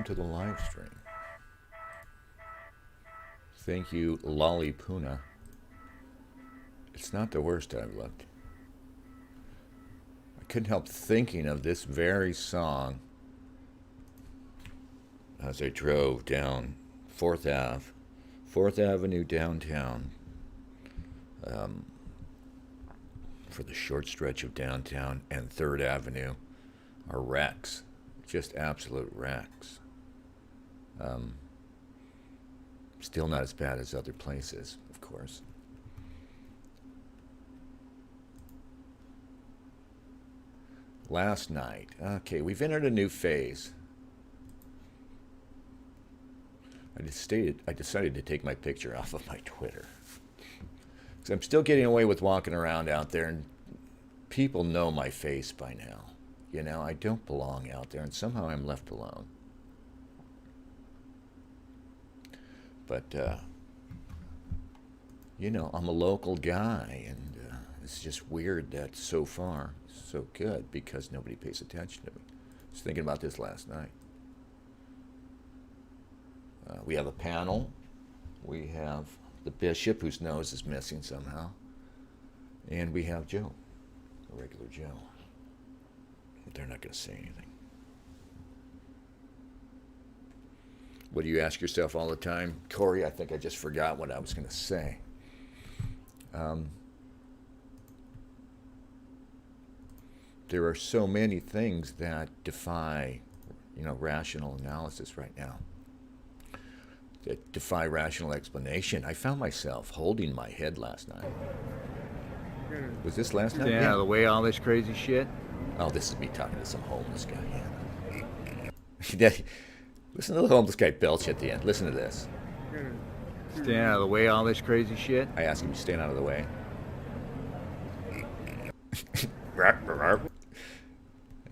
welcome to the live stream. Thank you, Lollipuna. It's not the worst I've looked. I couldn't help thinking of this very song as I drove down 4th Avenue downtown, for the short stretch of downtown, and 3rd Avenue are wrecks, just absolute wrecks. Still not as bad as other places, of course. Last night, okay, we've entered a new phase. I decided to take my picture off of my Twitter. Because I'm still getting away with walking around out there, and people know my face by now. You know, I don't belong out there, and somehow I'm left alone. But, you know, I'm a local guy, and it's just weird that so far, so good, because nobody pays attention to me. I was thinking about this last night. We have a panel. We have the bishop, whose nose is missing somehow. And we have Joe, a regular Joe. They're not going to say anything. What do you ask yourself all the time? Corey, I think I just forgot what I was going to say. There are so many things that defy, you know, rational analysis right now. That defy rational explanation. I found myself holding my head last night. Was this last night? Stay out of the way, all this crazy shit. Oh, this is me talking to some homeless guy. Yeah. Listen to the homeless guy belch at the end. Listen to this. Stay out of the way, all this crazy shit. I asked him to stand out of the way.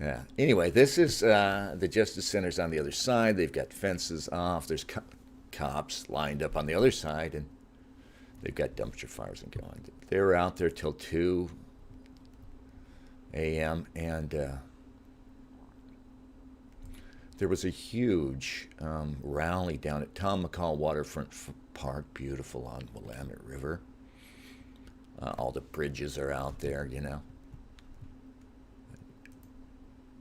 Yeah. Anyway, this is the Justice Center's on the other side. They've got fences off. There's cops lined up on the other side, and they've got dumpster fires and going. They were out there till 2 a.m. and there was a huge rally down at Tom McCall Waterfront Park, beautiful on Willamette River. All the bridges are out there, you know.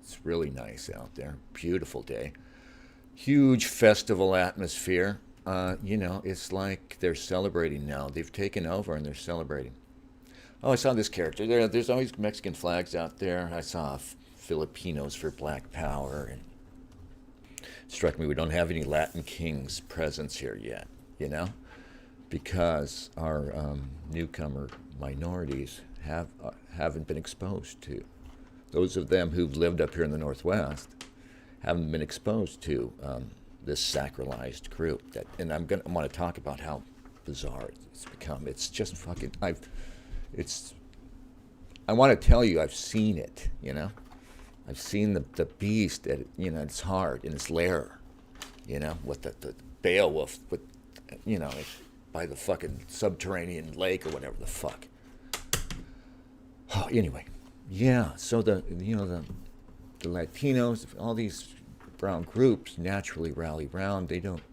It's really nice out there. Beautiful day. Huge festival atmosphere. You know, it's like they're celebrating now. They've taken over and they're celebrating. Oh, I saw this character. There's always Mexican flags out there. I saw Filipinos for Black Power. And it struck me we don't have any Latin kings presence here yet, you know, because our newcomer minorities haven't been exposed to. Those of them who've lived up here in the Northwest haven't been exposed to this sacralized group. And I want to talk about how bizarre it's become. It's just fucking. I want to tell you, I've seen it. You know, I've seen the beast at, you know, its heart in its lair. You know, with the Beowulf, with, you know, by the fucking subterranean lake or whatever the fuck. Oh, anyway, yeah. So the Latinos, all these brown groups naturally rally around. They don't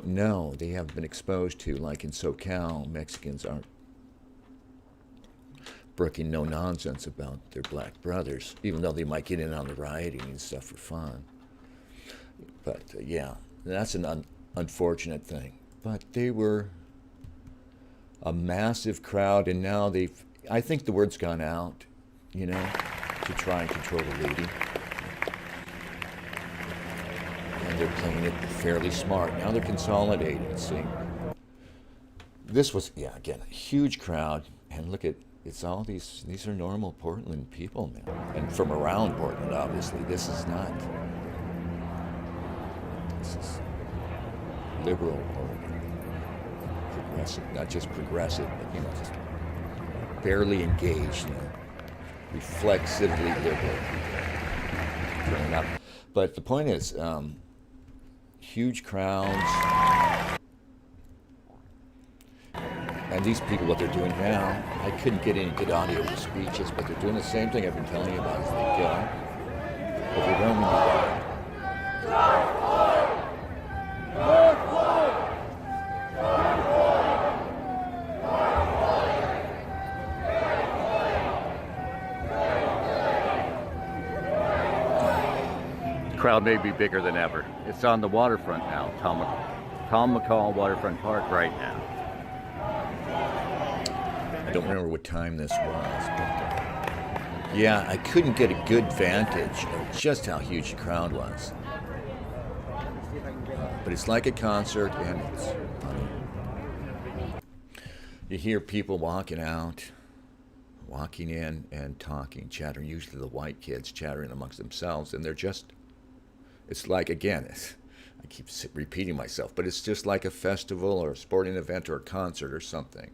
know. They haven't been exposed to, like in SoCal, Mexicans aren't brooking no nonsense about their black brothers, even though they might get in on the rioting and stuff for fun. But yeah, that's an unfortunate thing. But they were a massive crowd, and now I think the word's gone out, you know, to try and control the looting. And they're playing it fairly smart. Now they're consolidating, see. This was, yeah, again, a huge crowd. And look at, it's all these are normal Portland people now. And from around Portland, obviously. This is liberal or progressive, not just progressive, but, you know, just barely engaged, you know, reflexively liberal people turning up. But the point is, huge crowds, and these people, what they're doing now, I couldn't get any good audio of the speeches, but they're doing the same thing I've been telling you about as they go. Overwhelmingly. crowd may be bigger than ever. It's on the waterfront now, Tom McCall Waterfront Park right now. I don't remember what time this was, but yeah, I couldn't get a good vantage of just how huge the crowd was. But it's like a concert, and it's funny. You hear people walking out, walking in, and talking, chattering, usually the white kids chattering amongst themselves, and they're just, it's like, again, I keep repeating myself, but it's just like a festival or a sporting event or a concert or something.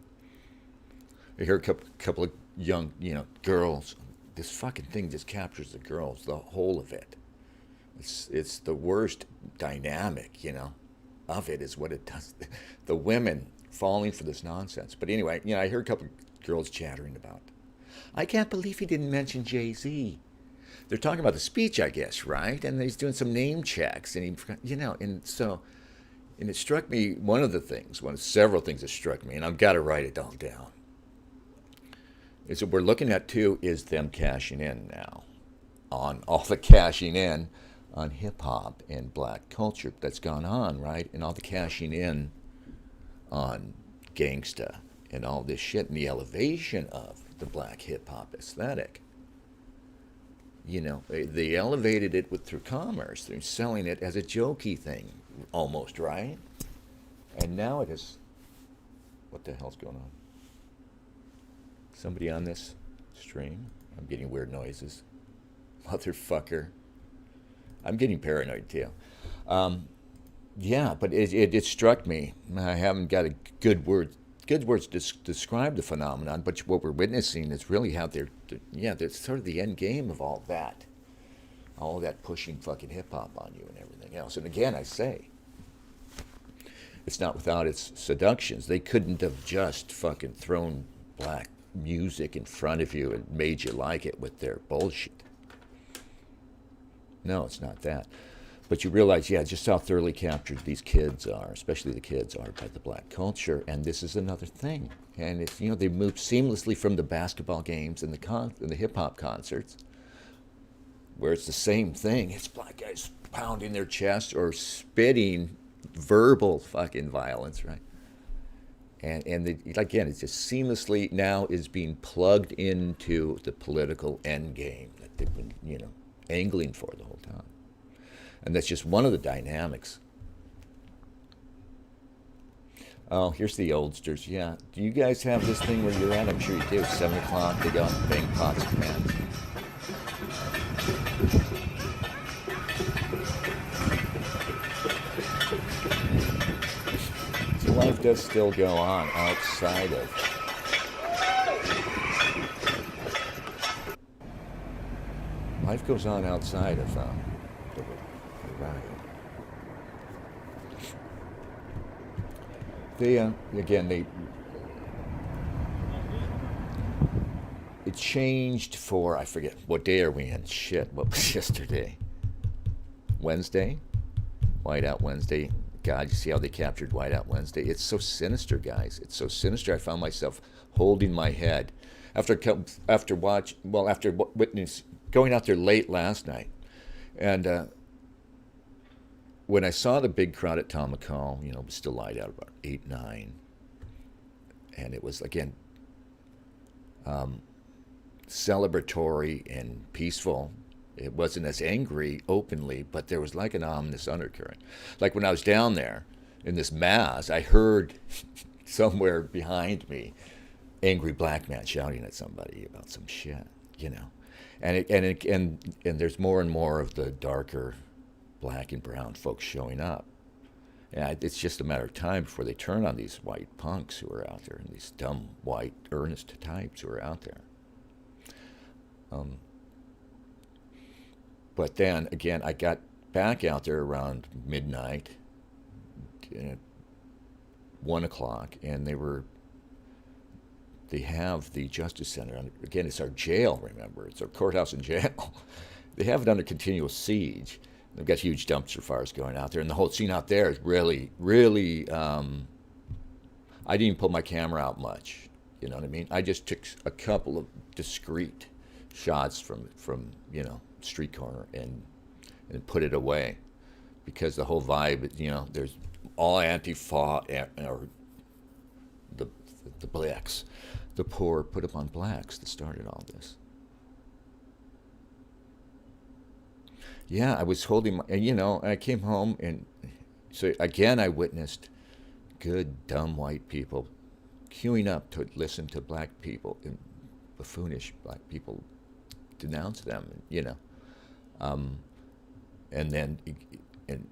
I hear a couple of young, girls. This fucking thing just captures the girls, the whole of it. It's the worst dynamic, of it is what it does. The women falling for this nonsense. But anyway, I hear a couple of girls chattering about, I can't believe he didn't mention Jay-Z. They're talking about the speech, I guess, right? And he's doing some name checks, and and it struck me, one of several things that struck me, and I've got to write it all down, is what we're looking at, too, is them cashing in now on all the cashing in on hip-hop and black culture that's gone on, right? And all the cashing in on gangsta and all this shit and the elevation of the black hip-hop aesthetic. They elevated it through commerce. They're selling it as a jokey thing, almost, right? And now it is, what the hell's going on? Somebody on this stream? I'm getting weird noises. Motherfucker. I'm getting paranoid too. Yeah, but it struck me. I haven't got a good words to describe the phenomenon, but what we're witnessing is really how that's sort of the end game of all that pushing fucking hip hop on you and everything else. And again, I say, it's not without its seductions. They couldn't have just fucking thrown black music in front of you and made you like it with their bullshit. No, it's not that. But you realize, just how thoroughly captured these kids are, especially the kids are, by the black culture. And this is another thing. And it's, they move seamlessly from the basketball games and the hip-hop concerts, where it's the same thing. It's black guys pounding their chest or spitting verbal fucking violence, right? And again, it's just seamlessly now is being plugged into the political end game that they've been, angling for the whole time. And that's just one of the dynamics. Oh, here's the oldsters. Yeah. Do you guys have this thing where you're at? I'm sure you do. 7 o'clock, they go out and bang pots and pans. So life does still go on outside of... Life goes on outside of the riot. It changed for, I forget, what day are we in? Shit, what was yesterday? Wednesday? Whiteout Wednesday. God, you see how they captured Whiteout Wednesday? It's so sinister, guys. It's so sinister. I found myself holding my head after witness going out there late last night, and when I saw the big crowd at Tom McCall, it was still light out about 8, 9, and it was again celebratory and peaceful. It wasn't as angry openly, but there was like an ominous undercurrent. Like when I was down there in this mass, I heard somewhere behind me, angry black man shouting at somebody about some shit, and there's more and more of the darker black and brown folks showing up. And it's just a matter of time before they turn on these white punks who are out there, and these dumb white earnest types who are out there. But then again, I got back out there around midnight, 1 o'clock, and they have the Justice Center. Again, it's our jail, remember. It's our courthouse and jail. They have it under continual siege. They've got huge dumpster fires going out there. And the whole scene out there is really, really, I didn't even pull my camera out much. You know what I mean? I just took a couple of discreet shots from street corner and and put it away because the whole vibe, there's all Antifa or the the blacks, the poor put upon blacks that started all this. Yeah, I was holding my, I came home and so again I witnessed good dumb white people queuing up to listen to black people and buffoonish black people denounce them, um, and then and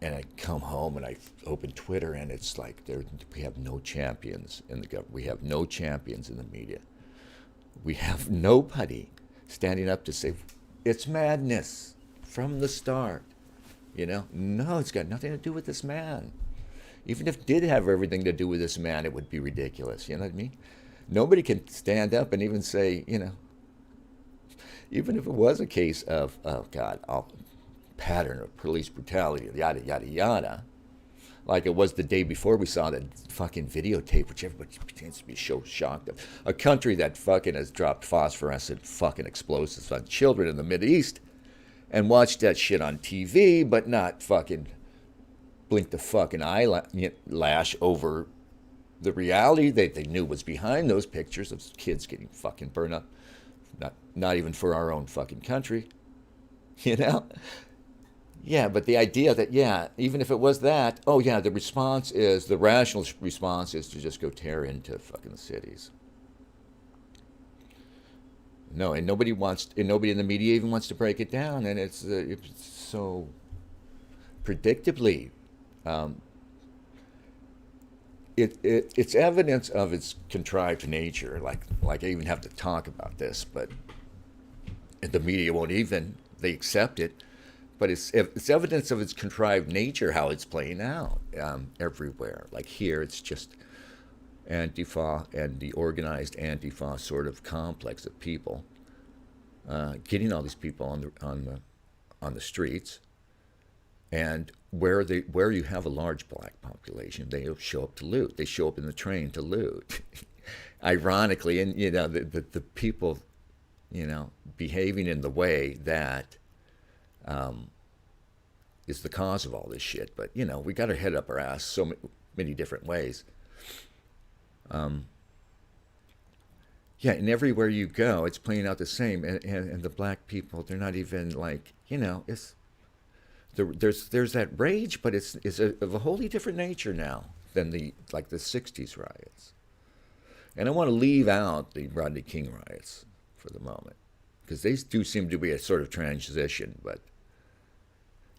and I come home and I open Twitter and it's like we have no champions in the government. We have no champions in the media. We have nobody standing up to say it's madness from the start. No, it's got nothing to do with this man. Even if it did have everything to do with this man, it would be ridiculous. You know what I mean? Nobody can stand up and even say, even if it was a case of, oh God, pattern of police brutality, yada, yada, yada, like it was the day before we saw that fucking videotape, which everybody pretends to be so shocked of. A country that fucking has dropped phosphorescent fucking explosives on children in the Mideast and watched that shit on TV, but not fucking blink the fucking eyelash over the reality they knew was behind those pictures of kids getting fucking burned up. Not even for our own fucking country, you know? Yeah, but the idea that, yeah, even if it was that, oh yeah, the rational response is to just go tear into fucking the cities. No, and nobody in the media even wants to break it down, and it's so predictably, um, it's evidence of its contrived nature. Like I even have to talk about this, but the media won't even. They accept it, but it's evidence of its contrived nature, how it's playing out everywhere. Like here, it's just Antifa and the organized Antifa sort of complex of people getting all these people on the streets, and where you have a large black population, they show up to loot. They show up in the train to loot. Ironically, and the people, behaving in the way that is the cause of all this shit. But we got our head up our ass so many different ways. Yeah, and everywhere you go, it's playing out the same. And the black people, they're not even like, it's there's that rage, but it's of a wholly different nature now than the '60s riots. And I want to leave out the Rodney King riots for the moment, because they do seem to be a sort of transition. But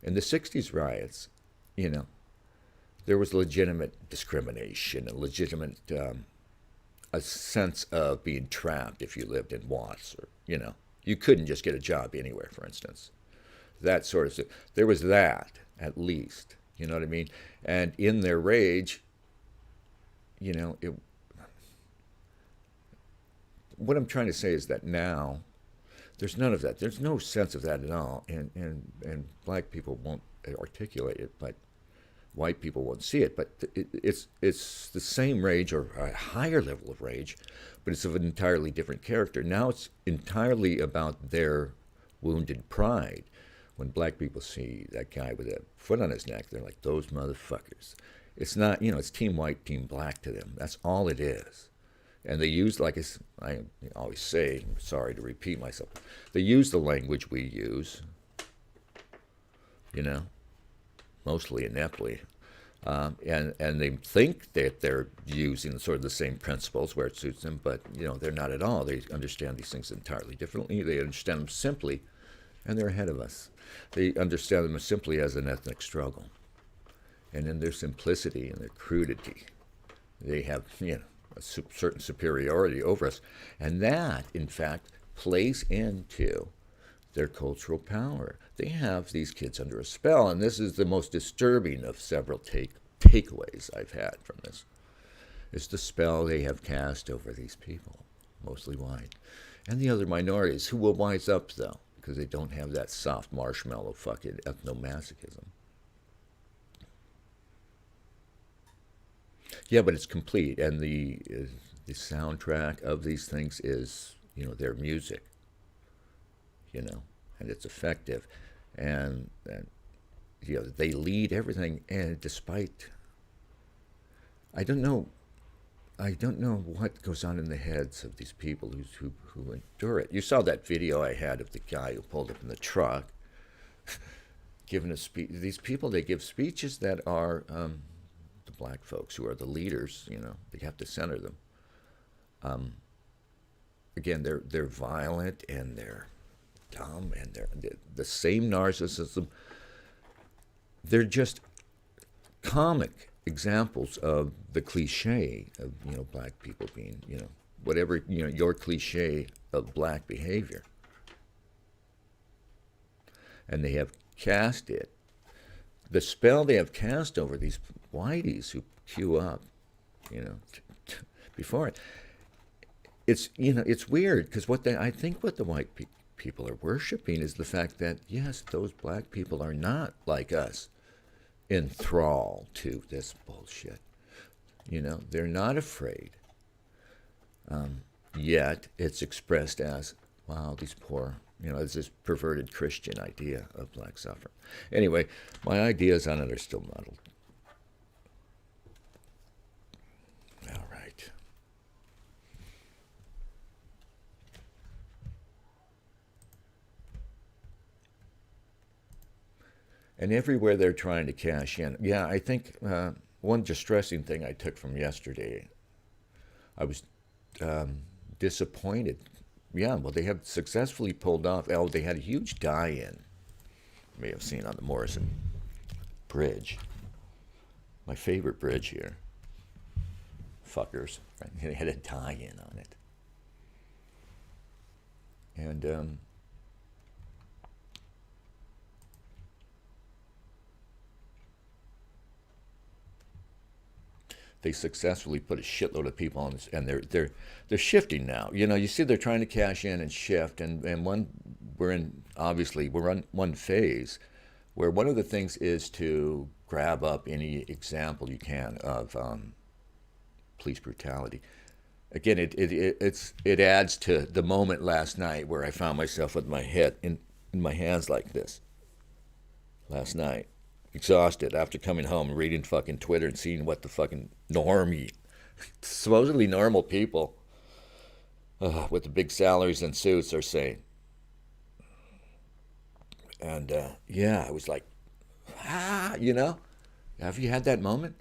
in the '60s riots, there was legitimate discrimination, a legitimate a sense of being trapped if you lived in Watts, or you couldn't just get a job anywhere, for instance. That sort of stuff. There was that, at least. You know what I mean? And in their rage, what I'm trying to say is that now there's none of that. There's no sense of that at all. And black people won't articulate it, but white people won't see it. But it's the same rage, or a higher level of rage, but it's of an entirely different character. Now it's entirely about their wounded pride. When black people see that guy with a foot on his neck, they're like, those motherfuckers. It's not, it's team white, team black to them. That's all it is. And they use, like I always say, I'm sorry to repeat myself, they use the language we use, mostly ineptly. And they think that they're using sort of the same principles where it suits them, but, they're not at all. They understand these things entirely differently. They understand them simply, and they're ahead of us. They understand them simply as an ethnic struggle. And in their simplicity and their crudity, they have, a certain superiority over us. And that, in fact, plays into their cultural power. They have these kids under a spell, and this is the most disturbing of several takeaways I've had from this. It's the spell they have cast over these people, mostly white. And the other minorities, who will wise up, though, because they don't have that soft marshmallow fucking ethnomasochism. Yeah, but it's complete, and the soundtrack of these things is, their music, and it's effective. and they lead everything, and despite, I don't know, I don't know what goes on in the heads of these people who endure it. You saw that video I had of the guy who pulled up in the truck, giving a speech. These people, they give speeches that are the black folks who are the leaders. They have to center them. Again, they're violent and they're dumb and they're the same narcissism. They're just comic examples of the cliche of black people being whatever your cliche of black behavior, and they have cast it, the spell they have cast over these whiteys who queue up before it. It's weird because I think what the white people are worshiping is the fact that yes, those black people are not like us, in thrall to this bullshit. They're not afraid. Yet it's expressed as, wow, these poor, it's this perverted Christian idea of black suffering. Anyway, my ideas on it are still muddled. All right. And everywhere they're trying to cash in. Yeah, I think one distressing thing I took from yesterday, I was disappointed. Yeah, well, they have successfully pulled off. Oh, they had a huge die-in. You may have seen on the Morrison Bridge. My favorite bridge here. Fuckers. Right? They had a die-in on it. And they successfully put a shitload of people on this, and they're shifting now. You see they're trying to cash in and shift, and we're on one phase where one of the things is to grab up any example you can of police brutality. Again, it adds to the moment last night where I found myself with my head in my hands like this last night. Exhausted after coming home and reading fucking Twitter and seeing what the fucking supposedly normal people with the big salaries and suits are saying. And I was like, have you had that moment?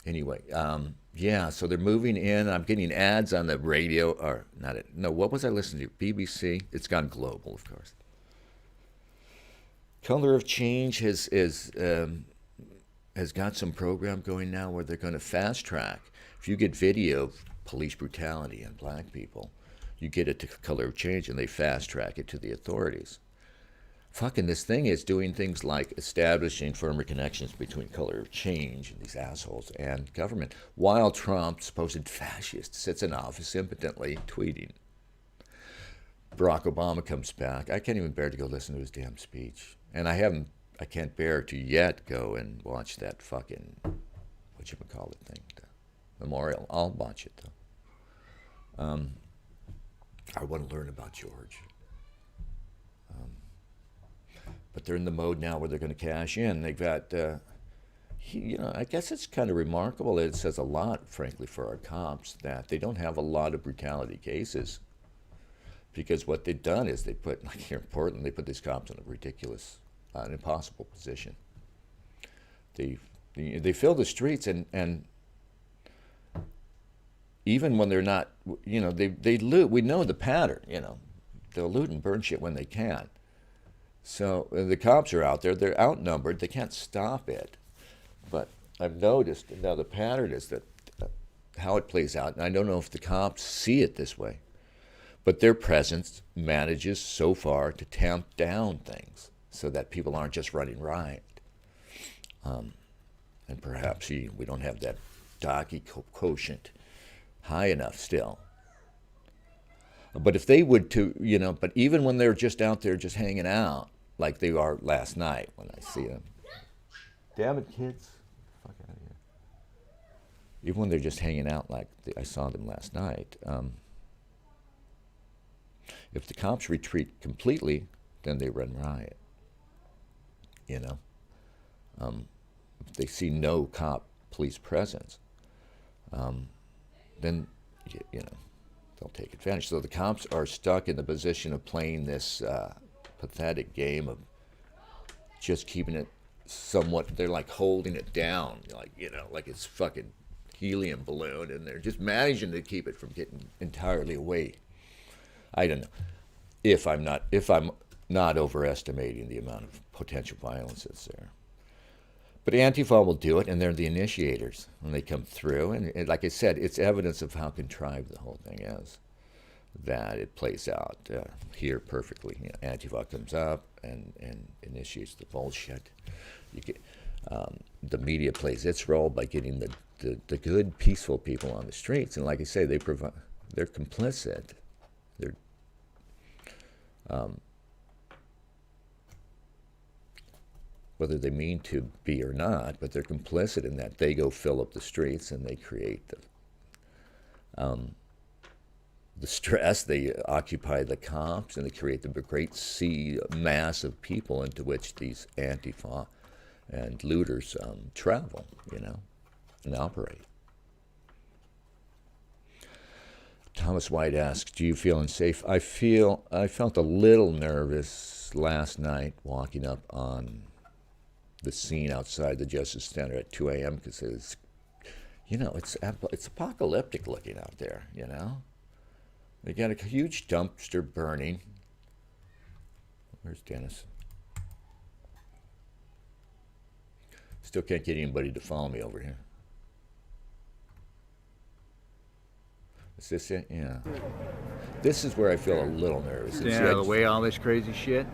Anyway, so they're moving in. I'm getting ads on the radio, or not? No, what was I listening to? BBC. It's gone global, of course. Color of Change has got some program going now where they're going to fast track. If you get video of police brutality and black people, you get it to Color of Change and they fast track it to the authorities. Fucking this thing is doing things like establishing firmer connections between Color of Change and these assholes and government, while Trump, supposed fascist, sits in office impotently tweeting. Barack Obama comes back. I can't even bear to go listen to his damn speech. And I can't bear to yet go and watch that fucking, whatchamacallit thing, the memorial. I'll watch it, though. I want to learn about George. But they're in the mode now where they're going to cash in. They've got, I guess it's kind of remarkable. It says a lot, frankly, for our cops, that they don't have a lot of brutality cases. Because what they've done is they put, like here in Portland, they put these cops in a ridiculous, an impossible position. They fill the streets, and even when they're not, they loot. We know the pattern, They'll loot and burn shit when they can. So the cops are out there. They're outnumbered. They can't stop it. But I've noticed, now the pattern is that how it plays out, and I don't know if the cops see it this way, but their presence manages so far to tamp down things so that people aren't just running riot. And perhaps we don't have that Docky quotient high enough still. But if they would but even when they're just out there just hanging out, like they are last night when I see them. Damn it, kids. Fuck out of here. Even when they're just hanging out like I saw them last night, If the cops retreat completely, then they run riot. You know, if they see no police presence, then you know they'll take advantage. So the cops are stuck in the position of playing this pathetic game of just keeping it somewhat. They're like holding it down, like like it's fucking helium balloon, and they're just managing to keep it from getting entirely away. I don't know if I'm not overestimating the amount of potential violence that's there. But Antifa will do it, and they're the initiators when they come through. And like I said, it's evidence of how contrived the whole thing is, that it plays out here perfectly. Antifa comes up and initiates the bullshit. The media plays its role by getting the good, peaceful people on the streets. And like I say, they're complicit. They're whether they mean to be or not, but they're complicit in that they go fill up the streets and they create the stress. They occupy the cops and they create the great mass of people into which these Antifa and looters travel, and operate. Thomas White asks, do you feel unsafe? I felt a little nervous last night walking up on the scene outside the Justice Center at 2 a.m. because it's apocalyptic looking out there. They got a huge dumpster burning. Where's Dennis? Still can't get anybody to follow me over here. Is this it? Yeah. This is where I feel a little nervous. Stand out of the way, all this crazy shit.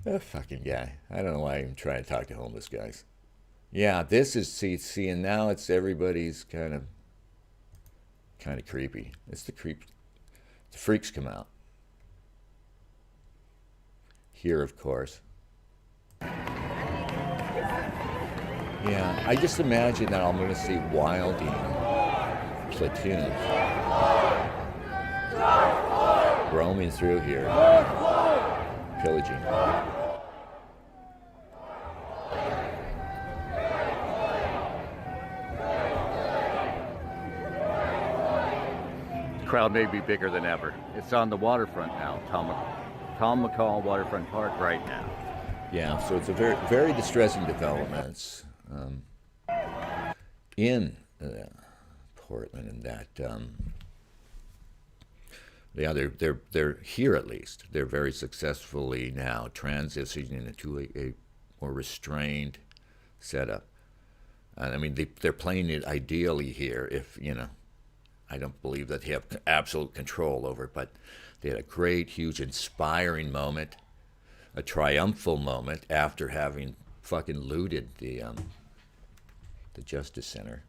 That fucking guy. I don't know why I even try to talk to homeless guys. Yeah, this is see, and now it's everybody's kind of creepy. It's the freaks come out. Here, of course. Yeah, I just imagine that I'm going to see wilding platoons roaming through here, pillaging. The crowd may be bigger than ever. It's on the waterfront now, Tom McCall Waterfront Park right now. Yeah, so it's a very, very distressing developments in Portland, and that they're here at least. They're very successfully now transitioning into a more restrained setup. I mean, they're playing it ideally here. If I don't believe that they have absolute control over it, but they had a great, huge, inspiring moment, a triumphal moment after having fucking looted the Justice Center.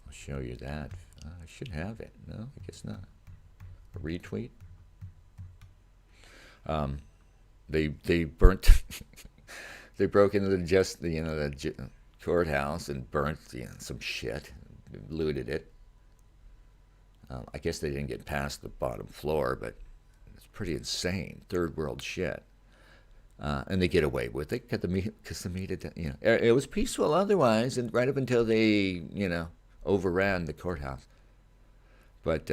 I'll show you that. I should have it. No, I guess not. A retweet. They burnt. They broke into the courthouse and burnt some shit, looted it. I guess they didn't get past the bottom floor, but it's pretty insane, third world shit. And they get away with it because the media, it was peaceful otherwise, and right up until they, overran the courthouse. But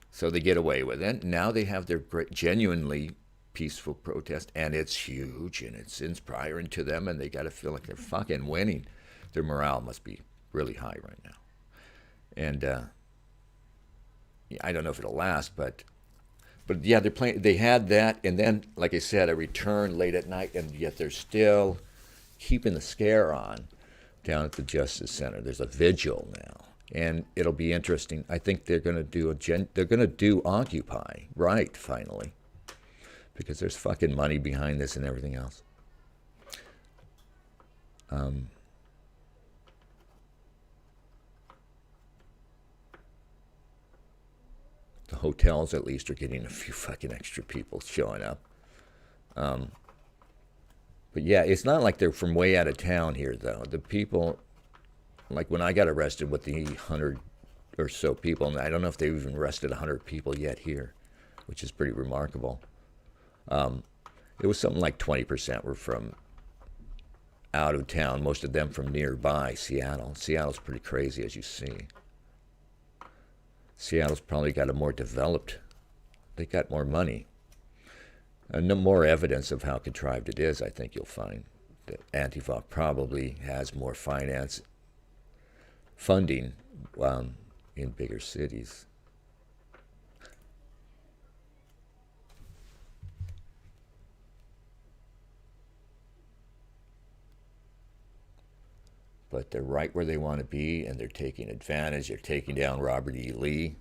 so they get away with it. Now they have their genuinely peaceful protest, and it's huge, and it's inspiring to them, and they got to feel like they're fucking winning. Their morale must be really high right now. And I don't know if it'll last, but yeah, they're playing. They had that, and then, like I said, a return late at night, and yet they're still keeping the scare on down at the Justice Center. There's a vigil now, and it'll be interesting. I think they're going to do Occupy right finally, because there's fucking money behind this and everything else. The hotels, at least, are getting a few fucking extra people showing up. But yeah, it's not like they're from way out of town here, though. The people, like when I got arrested with the 100 or so people, and I don't know if they've even arrested 100 people yet here, which is pretty remarkable. It was something like 20% were from out of town, most of them from nearby Seattle. Seattle's pretty crazy, as you see. Seattle's probably got a more developed, they got more money. And no more evidence of how contrived it is, I think you'll find. That Antifa probably has more funding in bigger cities. But they're right where they want to be, and they're taking advantage. They're taking down Robert E. Lee.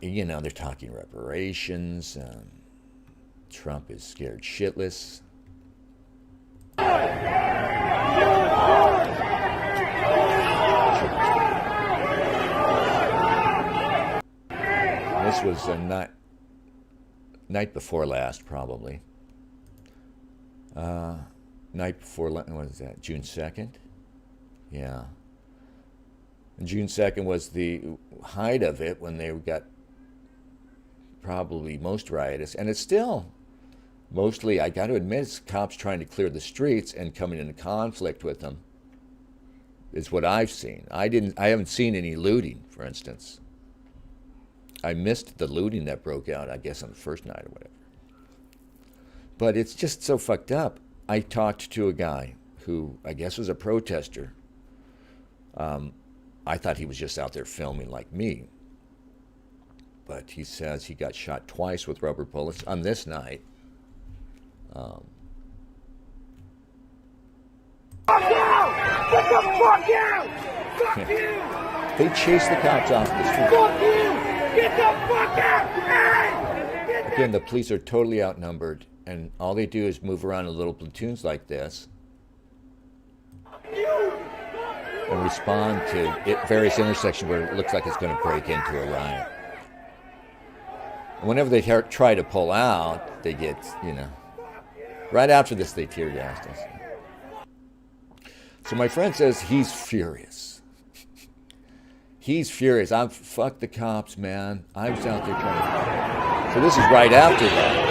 They're talking reparations. Trump is scared shitless. This was a night before last, probably. Night before, what was that, June 2nd? Yeah. And June 2nd was the height of it when they got probably most riotous. And it's still mostly, I got to admit, it's cops trying to clear the streets and coming into conflict with them is what I've seen. I haven't seen any looting, for instance. I missed the looting that broke out, I guess, on the first night or whatever. But it's just so fucked up. I talked to a guy who I guess was a protester. I thought he was just out there filming like me. But he says he got shot twice with rubber bullets on this night. Fuck out! Get the fuck out! Fuck you! They chased the cops off the street. Fuck you! Get the fuck out! Hey! Again, the police are totally outnumbered, and all they do is move around in little platoons like this and respond to various intersections where it looks like it's going to break into a riot. And whenever they try to pull out, they get, right after this, they tear gassed us. So my friend says he's furious. He's furious. Fuck the cops, man. I was out there trying to... So this is right after that.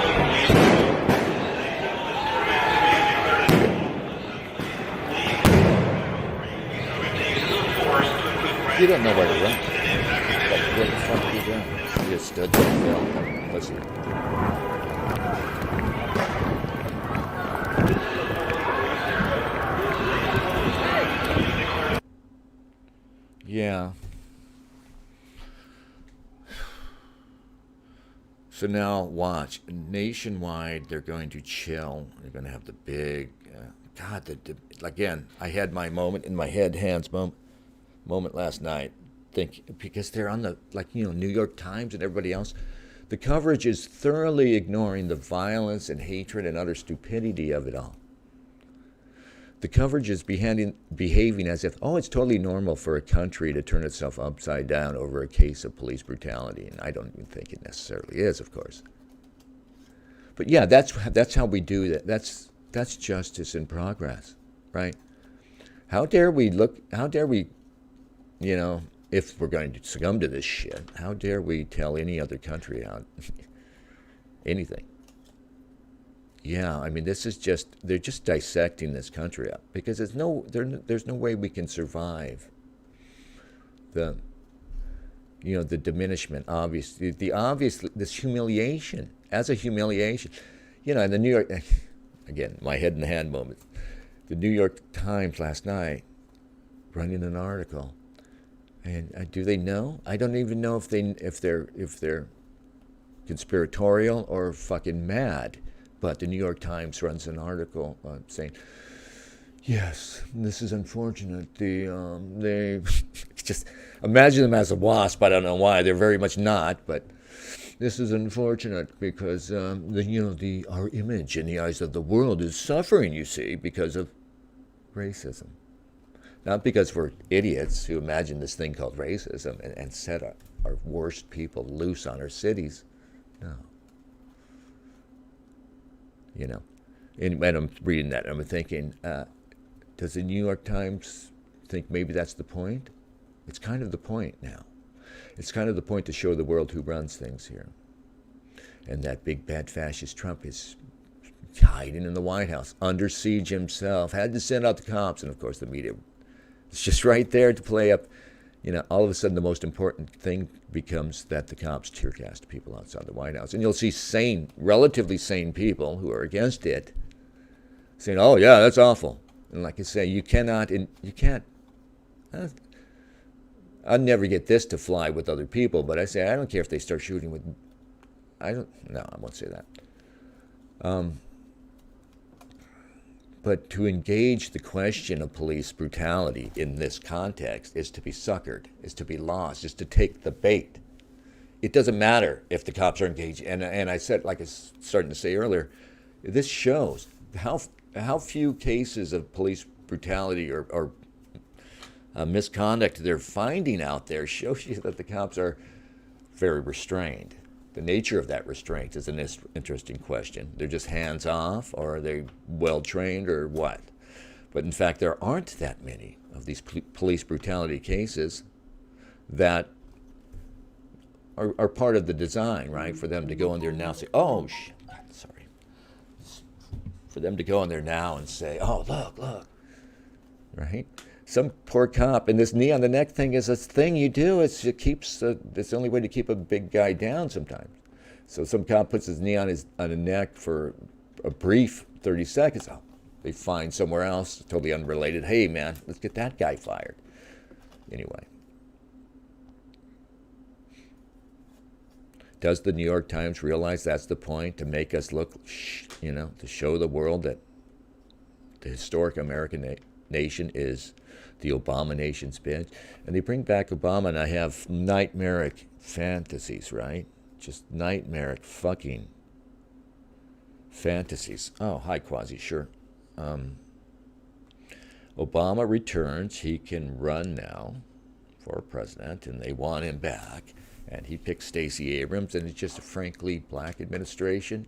You don't know where to run. What the fuck are you doing? You just stood there and fell. Listen. Yeah. So now watch. Nationwide, they're going to chill. They're going to have the big... again, I had my moment in my head, hands moment last night. Because they're on the, New York Times and everybody else. The coverage is thoroughly ignoring the violence and hatred and utter stupidity of it all. The coverage is behaving as if, it's totally normal for a country to turn itself upside down over a case of police brutality. And I don't even think it necessarily is, of course. But yeah, that's how we do that. That's justice in progress, right? How dare we, if we're going to succumb to this shit, how dare we tell any other country out anything? Yeah, I mean, they're just dissecting this country up because there's no way we can survive the diminishment, this humiliation, as a humiliation. And the New York, again, my head in the hand moment, the New York Times last night running an article, and do they know? I don't even know if they're conspiratorial or fucking mad. But the New York Times runs an article saying, yes, this is unfortunate. They just imagine them as a wasp. I don't know why. They're very much not. But this is unfortunate because our image in the eyes of the world is suffering. You see, because of racism, not because we're idiots who imagine this thing called racism and set our worst people loose on our cities. No. you know. And I'm reading that, and I'm thinking, does the New York Times think maybe that's the point? It's kind of the point now. It's kind of the point to show the world who runs things here. And that big bad fascist Trump is hiding in the White House, under siege himself, had to send out the cops, and of course the media is just right there to play up. You know, all of a sudden the most important thing becomes that the cops tear gassed people outside the White House. And you'll see sane, relatively sane people who are against it saying, oh yeah, that's awful. And like I say, you can't, I'll never get this to fly with other people, but I say, I don't care if they start shooting with, I won't say that. But to engage the question of police brutality in this context is to be suckered, is to be lost, is to take the bait. It doesn't matter if the cops are engaged. And I said, like I was starting to say earlier, this shows how few cases of police brutality or misconduct they're finding out there shows you that the cops are very restrained. The nature of that restraint is an interesting question. They're just hands off, or are they well trained, or what? But in fact, there aren't that many of these police brutality cases that are part of the design, right? For them to go in there now and say, oh, shit, sorry. For them to go in there now and say, oh, look, right? Some poor cop, and this knee on the neck thing is a thing you do. It's the only way to keep a big guy down sometimes. So some cop puts his knee on the neck for a brief 30 seconds. Oh, they find somewhere else, totally unrelated. Hey man, let's get that guy fired. Anyway. Does the New York Times realize that's the point, to make us look, to show the world that the historic American nation is the Obama nation's bitch? And they bring back Obama, and I have nightmaric fantasies, right? Just nightmaric fucking fantasies. Oh, hi, Quasi, sure. Obama returns. He can run now for president, and they want him back. And he picks Stacey Abrams, and it's just a frankly black administration.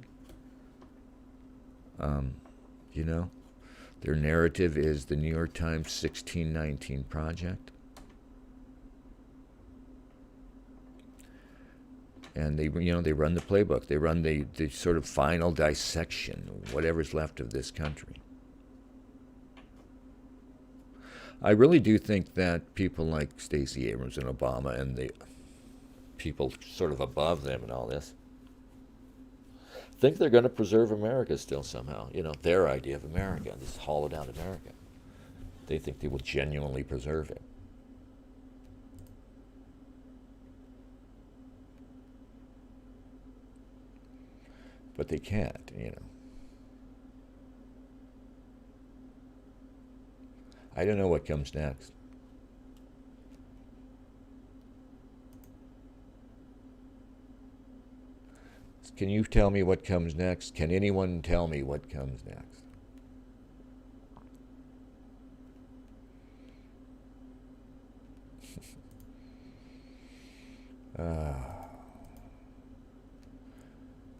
Their narrative is the New York Times 1619 Project. And they run the playbook. They run the sort of final dissection of whatever's left of this country. I really do think that people like Stacey Abrams and Obama and the people sort of above them and all this think they're going to preserve America still somehow. Their idea of America, this hollowed out America. They think they will genuinely preserve it. But they can't, I don't know what comes next. Can you tell me what comes next? Can anyone tell me what comes next?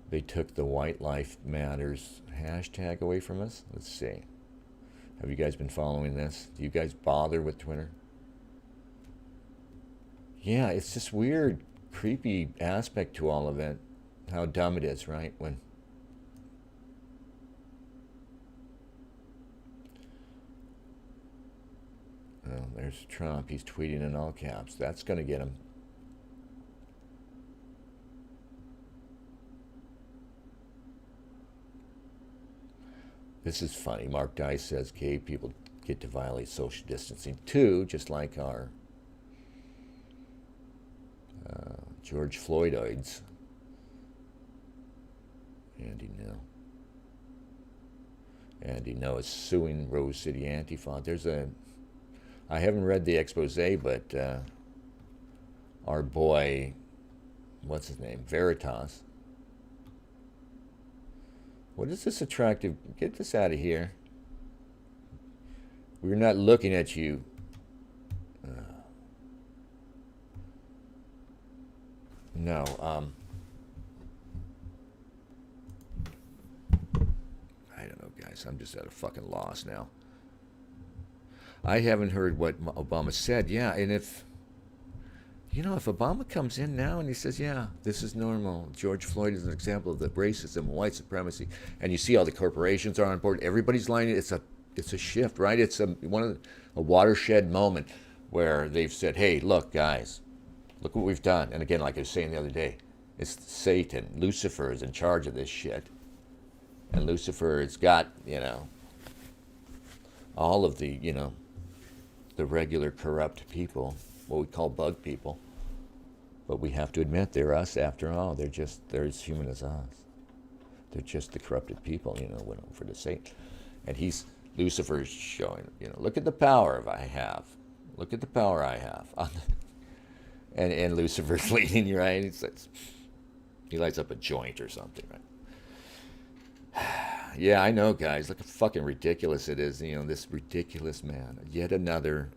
They took the White Life Matters hashtag away from us. Let's see. Have you guys been following this? Do you guys bother with Twitter? Yeah, it's this weird, creepy aspect to all of it. How dumb it is, right? Well, there's Trump. He's tweeting in all caps. That's going to get him. This is funny. Mark Dice says gay people get to violate social distancing too, just like our George Floydoids. Andy No is suing Rose City Antifa. I haven't read the expose, but our boy, what's his name, Veritas. What is this attractive? Get this out of here. We're not looking at you. No. guys. I'm just at a fucking loss now. I haven't heard what Obama said. Yeah, and if Obama comes in now and he says, yeah, this is normal. George Floyd is an example of the racism and white supremacy, and you see all the corporations are on board. Everybody's lining. It's a shift, right? It's a watershed moment where they've said, hey, look, guys, look what we've done. And again, like I was saying the other day, it's Satan. Lucifer is in charge of this shit. And Lucifer has got, all of the, the regular corrupt people, what we call bug people. But we have to admit, they're us after all. They're as human as us. They're just the corrupted people, went over to Satan. And Lucifer's showing, look at the power I have. Look at the power I have. And Lucifer's leading you, right? He lights up a joint or something, right? Yeah, I know, guys. Look how fucking ridiculous it is. This ridiculous man. Yet another,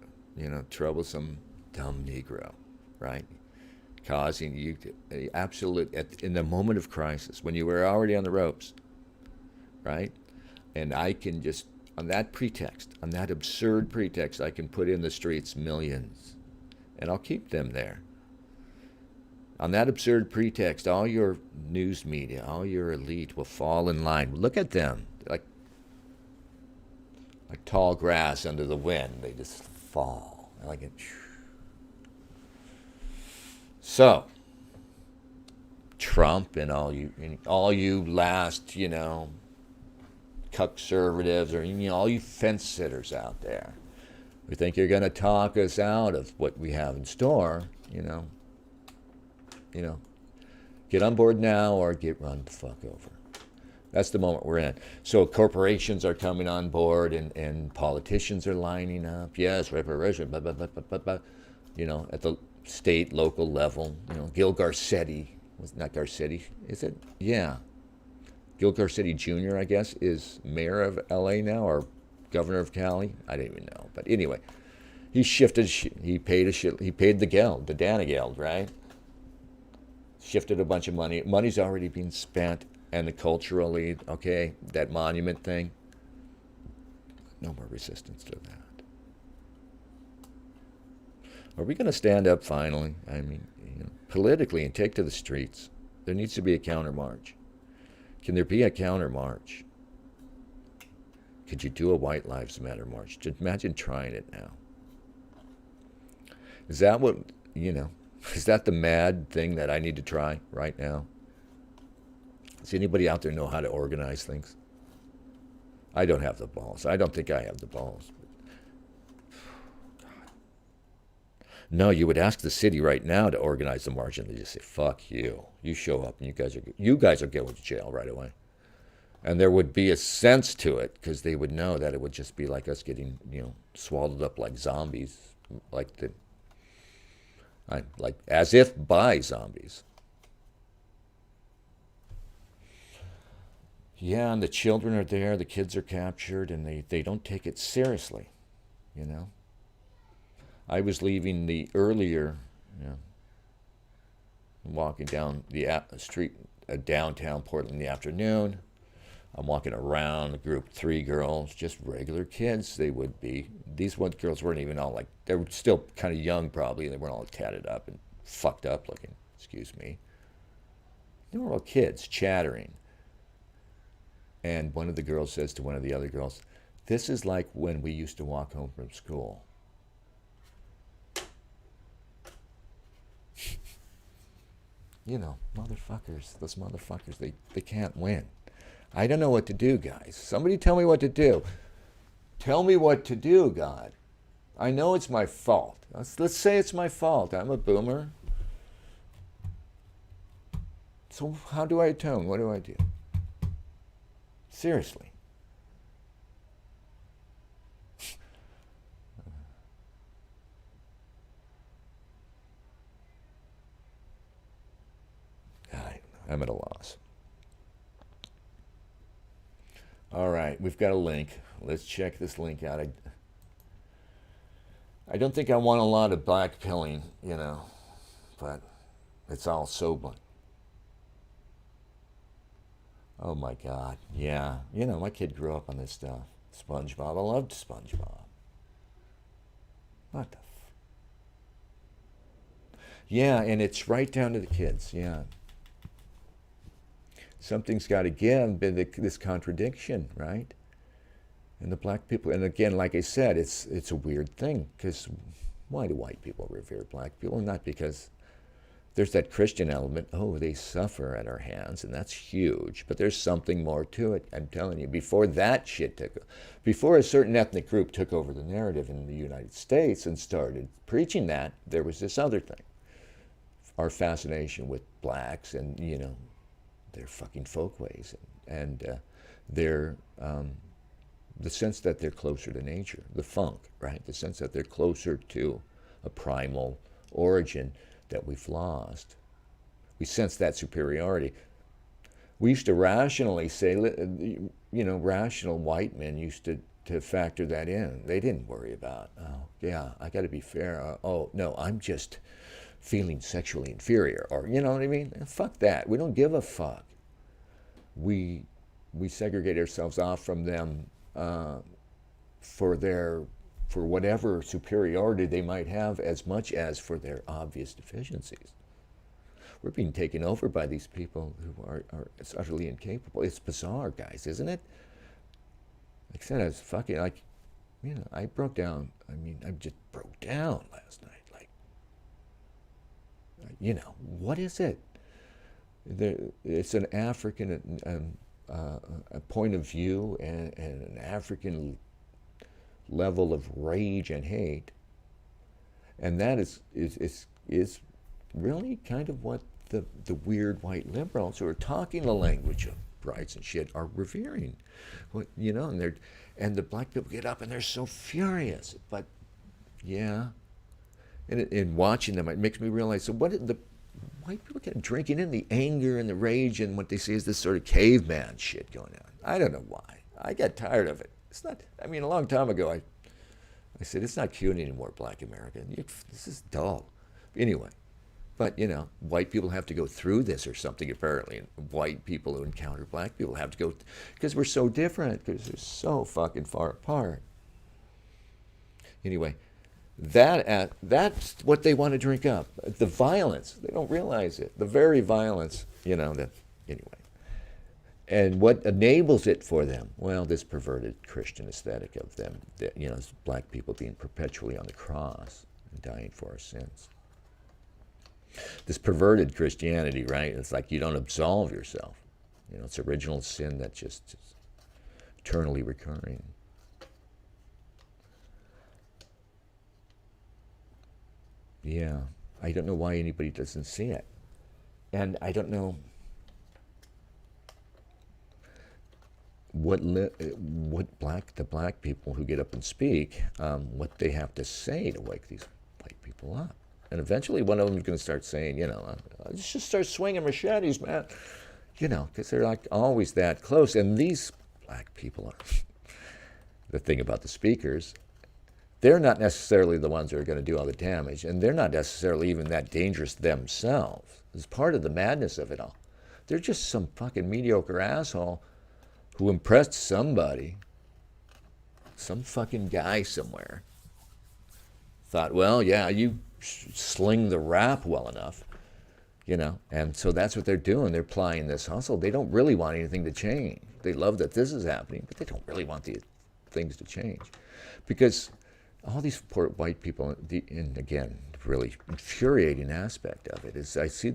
troublesome, dumb Negro, right? Causing you in the moment of crisis, when you were already on the ropes, right? And I can just, on that absurd pretext, I can put in the streets millions. And I'll keep them there. On that absurd pretext, all your news media, all your elite will fall in line. Look at them. Like tall grass under the wind. They just fall. So, Trump and all you last, conservatives, or all you fence sitters out there who think you're going to talk us out of what we have in store, get on board now or get run the fuck over. That's the moment we're in. So corporations are coming on board and politicians are lining up. Yes, reparation, blah, blah, blah, blah, blah, blah. At the state, local level. Gil Garcetti, not Garcetti, is it? Yeah. Gil Garcetti Jr., I guess, is mayor of LA now, or governor of Cali. I don't even know. But anyway, he shifted, he paid the geld, the Dana geld, right? Shifted a bunch of money. Money's already being spent, and the culturally, okay, that monument thing, no more resistance to that. Are we going to stand up finally? I mean, politically, and take to the streets? There needs to be a counter-march. Can there be a counter-march? Could you do a White Lives Matter march? Just imagine trying it now. Is that what, is that the mad thing that I need to try right now? Does anybody out there know how to organize things? I don't have the balls. I don't think I have the balls. No, you would ask the city right now to organize the march, and they just say, "Fuck you! You show up, and you guys are going to jail right away." And there would be a sense to it, because they would know that it would just be like us getting, swallowed up like zombies, like as if by zombies. Yeah, and the children are there, the kids are captured, and they don't take it seriously, I was leaving earlier, walking down the street, downtown Portland in the afternoon. I'm walking around, a group, 3 girls, just regular kids they would be. These girls weren't even all they were still kind of young probably, and they weren't all tatted up and fucked up looking, excuse me. They were all kids chattering. And one of the girls says to one of the other girls, "This is like when we used to walk home from school." Motherfuckers, those motherfuckers, they can't win. I don't know what to do, guys. Somebody tell me what to do. Tell me what to do, God. I know it's my fault. Let's say it's my fault. I'm a boomer. So how do I atone? What do I do? Seriously. I'm at a loss. All right, we've got a link. Let's check this link out. I don't think I want a lot of black pilling, but it's all so blunt. Oh my God. Yeah. You know, my kid grew up on this stuff. SpongeBob. I loved SpongeBob. What the Yeah, and it's right down to the kids. Yeah. Something's got to give, but this contradiction, right? And the black people, and again, like I said, it's a weird thing because why do white people revere black people? Not because there's that Christian element. Oh, they suffer at our hands, and that's huge. But there's something more to it. I'm telling you. Before a certain ethnic group took over the narrative in the United States and started preaching that, there was this other thing. Our fascination with blacks and their fucking folkways and their the sense that they're closer to nature, the funk, right? The sense that they're closer to a primal origin that we've lost. We sense that superiority. We used to rationally say, rational white men used to factor that in. They didn't worry about, oh, yeah, I got to be fair. Oh, no, I'm just feeling sexually inferior. Or, you know what I mean? Fuck that. We don't give a fuck. We segregate ourselves off from them for whatever superiority they might have, as much as for their obvious deficiencies. We're being taken over by these people who are utterly incapable. It's bizarre, guys, isn't it? Like I said, I was fucking, I broke down. I just broke down last night. What is it? It's an African a point of view and an African level of rage and hate, and that is really kind of what the weird white liberals who are talking the language of brides and shit are revering. And the black people get up and they're so furious. But yeah, and in watching them, it makes me realize, so what did the white people get drinking in the anger and the rage and what they see is this sort of caveman shit going on? I don't know why. I got tired of it. It's not, a long time ago, I said, it's not cute anymore, black America. This is dull. Anyway, but, white people have to go through this or something, apparently. And white people who encounter black people have to go, because we're so different, because we're so fucking far apart. Anyway, that's what they want to drink up. The violence. They don't realize it. The very violence, anyway. And what enables it for them? Well, this perverted Christian aesthetic of them, black people being perpetually on the cross and dying for our sins. This perverted Christianity, right? It's like you don't absolve yourself. It's original sin that just is eternally recurring. Yeah, I don't know why anybody doesn't see it. And I don't know what the black people who get up and speak, what they have to say to wake these white people up. And eventually one of them is going to start saying, let's just start swinging machetes, man. Because they're like always that close. And these black people are, the thing about the speakers, they're not necessarily the ones that are going to do all the damage. And they're not necessarily even that dangerous themselves. It's part of the madness of it all. They're just some fucking mediocre asshole who impressed somebody, some fucking guy somewhere. Thought, well, yeah, you sling the rap well enough, and so that's what they're doing. They're plying this hustle. They don't really want anything to change. They love that this is happening, but they don't really want the things to change, because all these poor white people, and again, really infuriating aspect of it is I see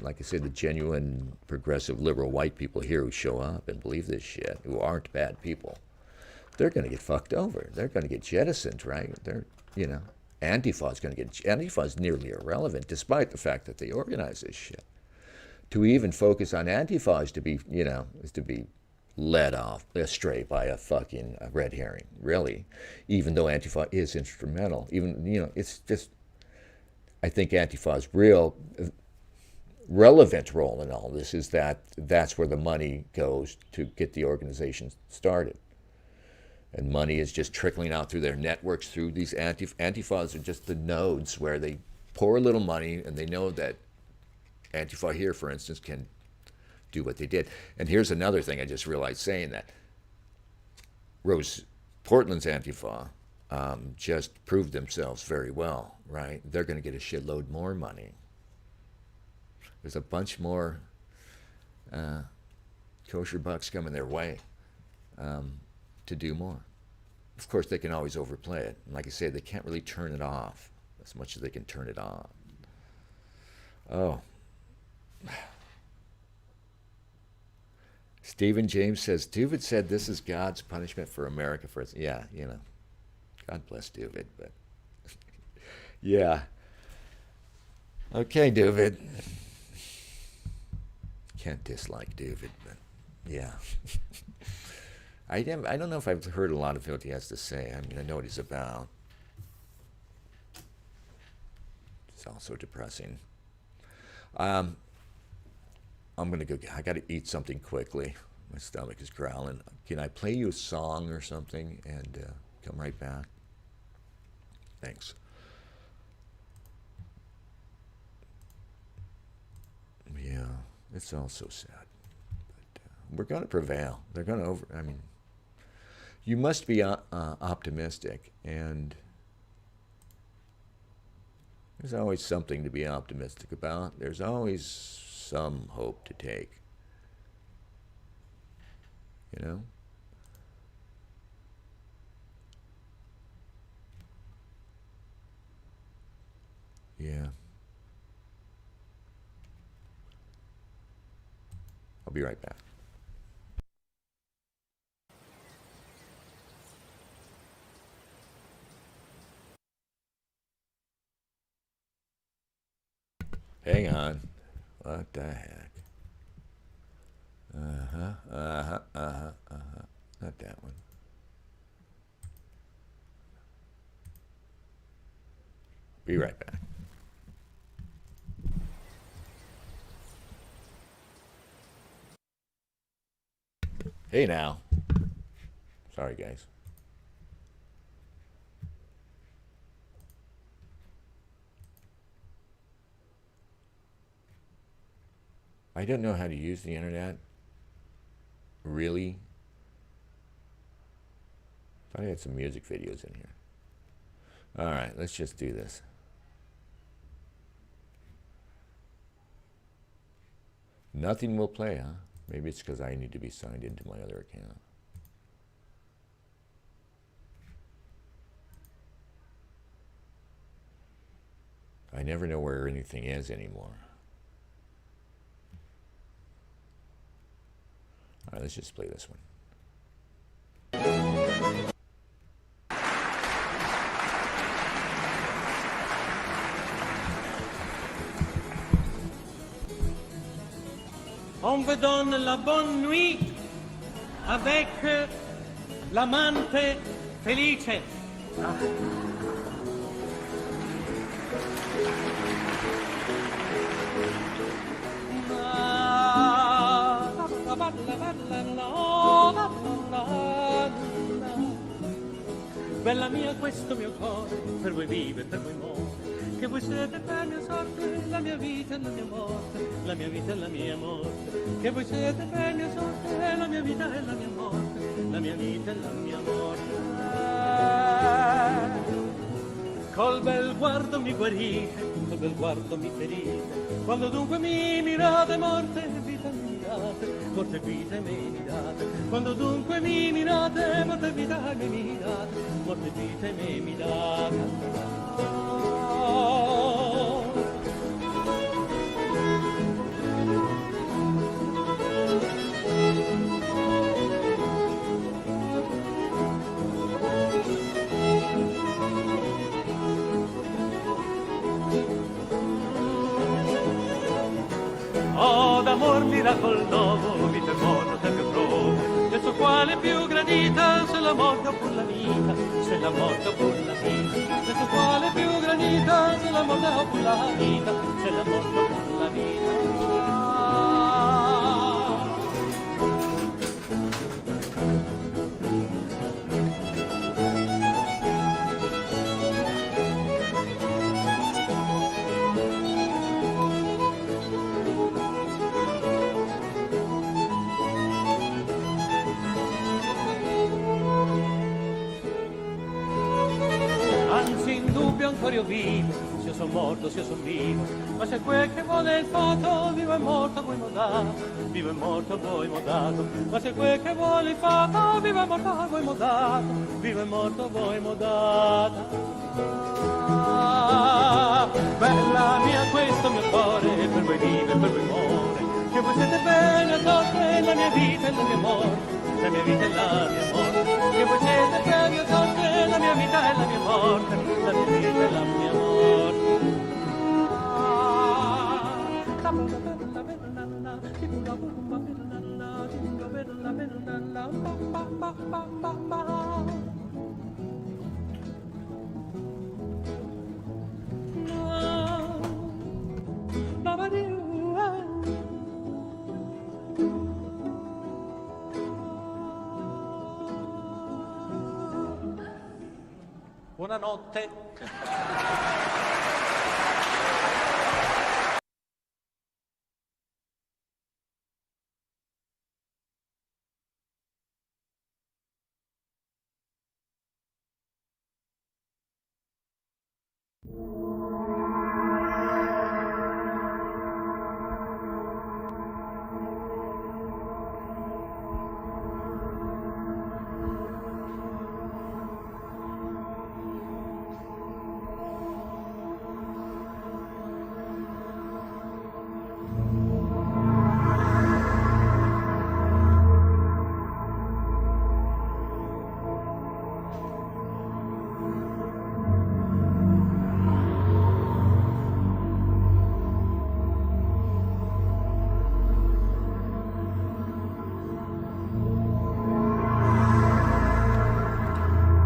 like I said, the genuine progressive liberal white people here who show up and believe this shit, who aren't bad people. They're going to get fucked over. They're going to get jettisoned, right? Antifa is nearly irrelevant, despite the fact that they organize this shit. To even focus on Antifa is to be led off astray by a fucking red herring, really. Even though Antifa is instrumental, it's just, I think Antifa's real relevant role in all this is that's where the money goes to get the organization started. And money is just trickling out through their networks, through these Antifas are just the nodes where they pour a little money, and they know that Antifa here, for instance, can do what they did. And here's another thing I just realized saying that. Portland's Antifa just proved themselves very well, right? They're going to get a shitload more money. There's a bunch more kosher bucks coming their way to do more. Of course, they can always overplay it. And like I say, they can't really turn it off as much as they can turn it on. Oh. Stephen James says, Duvid said this is God's punishment for America. Yeah, you know, God bless Duvid, but yeah. Okay, Duvid. Can't dislike Duvid, but yeah. I don't know if I've heard a lot of what he has to say. I mean, I know what he's about. It's also depressing. I'm gonna go. I got to eat something quickly. My stomach is growling. Can I play you a song or something and come right back? Thanks. Yeah, it's all so sad. But we're going to prevail. They're going to I mean, you must be optimistic, and there's always something to be optimistic about. There's always some hope to take. You know? Yeah. I'll be right back. Hang on. What the heck? Not that one. Be right back. Hey now. Sorry, guys. I don't know how to use the internet. Really? Thought I had some music videos in here. All right, let's just do this. Nothing will play, huh? Maybe it's because I need to be signed into my other account. I never know where anything is anymore. All right, let's just play this one. On vous donne la bonne nuit avec l'amante felice. Bella mia, questo mio cuore, per voi vive, per voi muore, che voi siete per mia sorte, la mia vita e la mia morte, la mia vita e la mia morte, che voi siete per mia sorte, la mia vita e la mia morte, la mia vita e la mia morte. Col bel guardo mi guarite, col bel guardo mi ferite, quando dunque mi mirate morte e vita mi date, morte e vita mi date, quando dunque mi mirate morte e vita mi date, morte e vita mi date. Oh, d'amor miracol novo, vita e morte che provo, del suo quale più granita, se la morte o pur la vita, se la morte o pur la vita, del suo quale più granita, se la morte o pur la vita, se la morte o pur la vita. io vivo, se io son morto, se io son vivo, ma se quel che vuole il fato, vivo e morto voi m'ho dato, vivo e morto voi m'ho dato, ma se quel che vuole il fato, vivo e morto voi m'ho dato, vivo e morto voi m'ho dato. Ah, bella mia questo mio cuore, per voi vive, per voi muore, che voi siete bene addotte, la mia vita e la mia morte, la mia vita e la mia morte, che voi siete bene addotte, la mia vita e la mia morte, la mia vita e la mia morte. Buonanotte.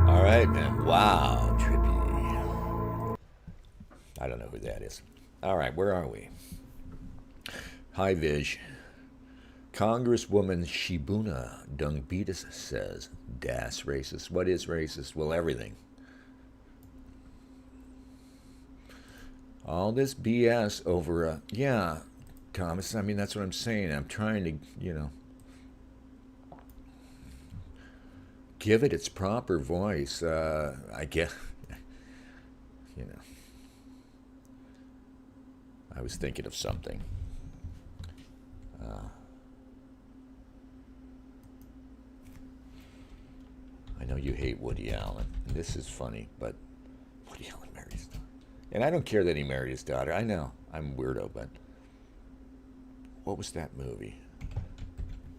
All right, man. Wow, trippy. I don't know who that is. All right, where are we? Hi, Vij. Congresswoman Shibuna Dungbeatus says, Das racist. What is racist? Well, everything. All this BS over, yeah, Thomas, I mean, that's what I'm saying. I'm trying to, give it its proper voice. I guess, I was thinking of something. I know you hate Woody Allen. And this is funny, but Woody Allen married his daughter. And I don't care that he married his daughter. I know, I'm a weirdo, but what was that movie?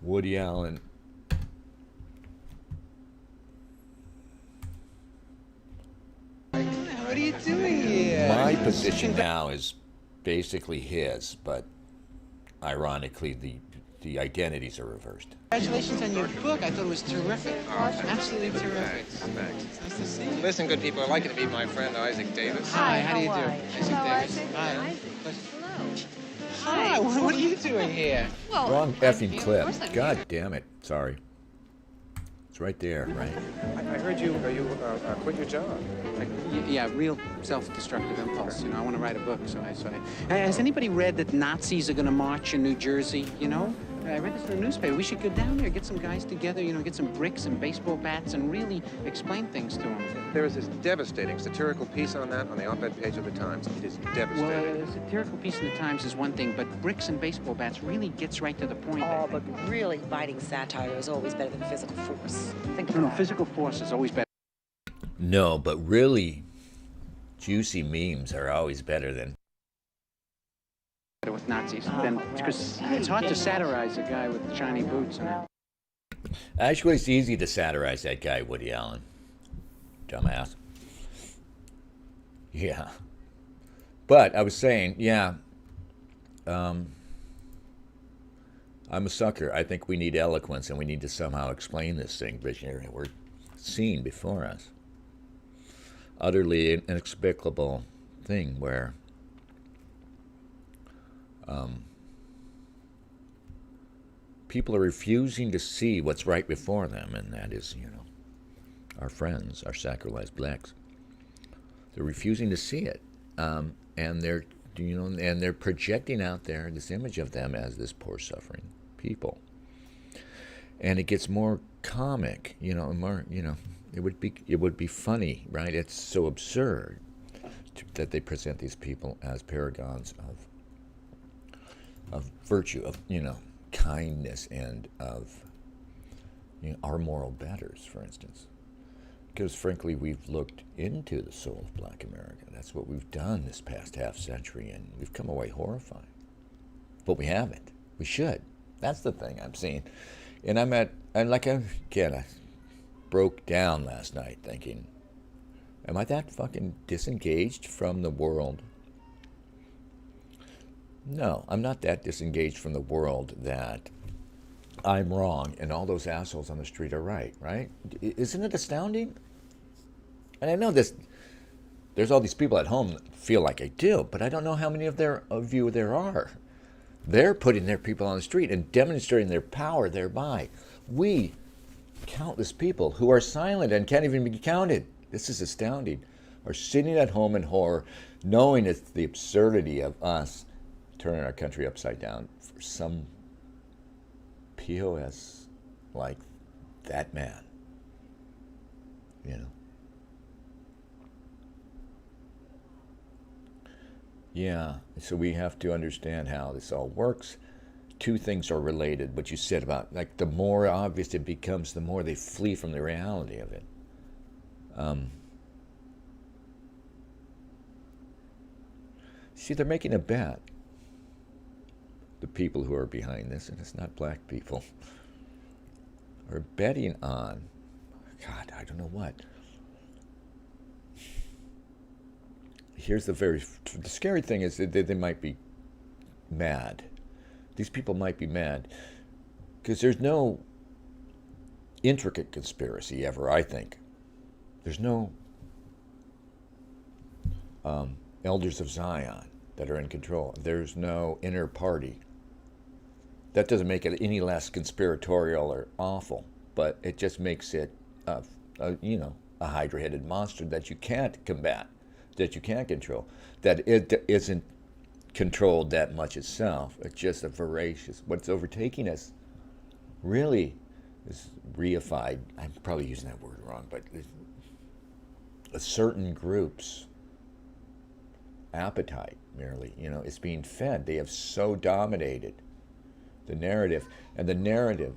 Woody Allen. What are you doing here? My position now is basically his, but ironically, the identities are reversed. Congratulations on your book. I thought it was terrific. Absolutely terrific. Thanks. It's nice to see you. Listen, good people, I'd like you to meet my friend Isaac Davis. Hi, how do you do? Hello, Davis. Isaac. Hi. Hello. Hi, what are you doing here? Well, Wrong I'm effing here. clip. Of course I'm God here. damn it. Sorry. It's right there, right? I heard you quit your job. Yeah, real self-destructive impulse. I want to write a book, so I... Has anybody read that Nazis are going to march in New Jersey, I read this in the newspaper. We should go down there, get some guys together, get some bricks and baseball bats and really explain things to them. There is this devastating satirical piece on that on the op-ed page of the Times. It is devastating. Well, a satirical piece in the Times is one thing, but bricks and baseball bats really gets right to the point. Oh, but really biting satire is always better than physical force. Think No, about it. physical force is always better. No, but really juicy memes are always better than... With Nazis, then because it's hard to satirize a guy with shiny boots and Actually, it's easy to satirize that guy, Woody Allen. Dumbass. Yeah. But I was saying, yeah, I'm a sucker. I think we need eloquence, and we need to somehow explain this thing. We're seen before us. Utterly inexplicable thing where people are refusing to see what's right before them, and that is, our friends, our sacralized blacks. They're refusing to see it, and they're projecting out there this image of them as this poor, suffering people. And it gets more comic, more, it would be funny, right? It's so absurd that they present these people as paragons of virtue, of, kindness, and of, our moral betters, for instance. Because frankly, we've looked into the soul of Black America. That's what we've done this past half century, and we've come away horrified. But we haven't. We should. That's the thing I'm seeing. And I broke down last night thinking, am I that fucking disengaged from the world? No, I'm not that disengaged from the world that I'm wrong and all those assholes on the street are right? Isn't it astounding? And I know there's all these people at home that feel like I do, but I don't know how many of you there are. They're putting their people on the street and demonstrating their power thereby. We, countless people who are silent and can't even be counted, this is astounding, are sitting at home in horror, knowing it's the absurdity of us turning our country upside down for some POS like that man. Yeah, so we have to understand how this all works. Two things are related. What you said about, like, the more obvious it becomes, the more they flee from the reality of it. See, they're making a bet. The people who are behind this, and it's not black people, are betting on, God, I don't know what. Here's the scary thing is that they might be mad. These people might be mad because there's no intricate conspiracy ever, I think. There's no elders of Zion that are in control. There's no inner party. That doesn't make it any less conspiratorial or awful, but it just makes it, a hydra-headed monster that you can't combat, that you can't control, that it isn't controlled that much itself. It's just a voracious, what's overtaking us really is reified, I'm probably using that word wrong, but a certain group's appetite merely, it's being fed. They have so dominated the narrative, and the narrative,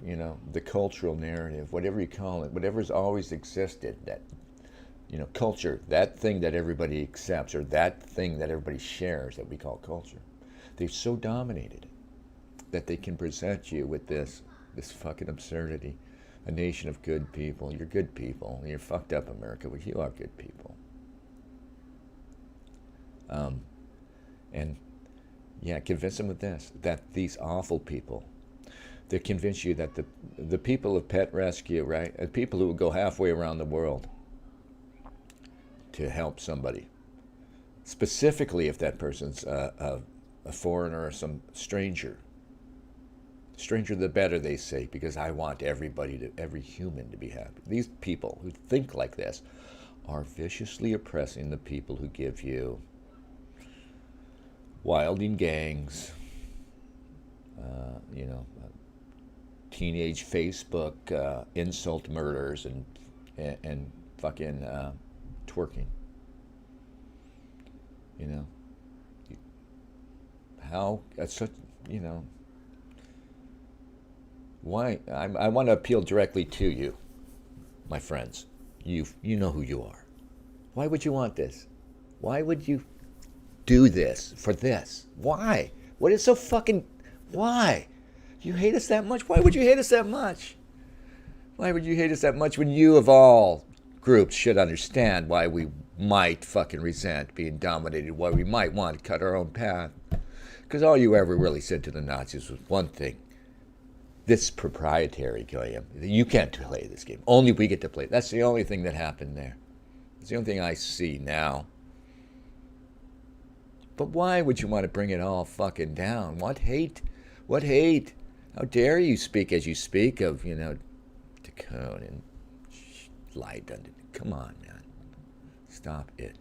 the cultural narrative, whatever you call it, whatever's always existed, that, culture, that thing that everybody accepts, or that thing that everybody shares that we call culture, they've so dominated it that they can present you with this fucking absurdity. A nation of good people. You're good people. You're fucked up, America, but you are good people. And yeah, convince them with this, that these awful people, they convince you that the people of Pet Rescue, right, the people who will go halfway around the world to help somebody, specifically if that person's a foreigner or some stranger the better, they say, because I want every human to be happy. These people who think like this are viciously oppressing the people who give you wilding gangs, teenage Facebook insult murders and fucking twerking. How that's such, why? I want to appeal directly to you, my friends. You know who you are. Why would you want this? Why would you do this for this? Why? What is so fucking... Why? You hate us that much? Why would you hate us that much? Why would you hate us that much when you, of all groups, should understand why we might fucking resent being dominated, why we might want to cut our own path? Because all you ever really said to the Nazis was one thing. This proprietary game. You can't play this game. Only we get to play. That's the only thing that happened there. It's the only thing I see now. But why would you want to bring it all fucking down? What hate? What hate? How dare you speak as you speak of, Tacone and Leiden. Come on, man. Stop it.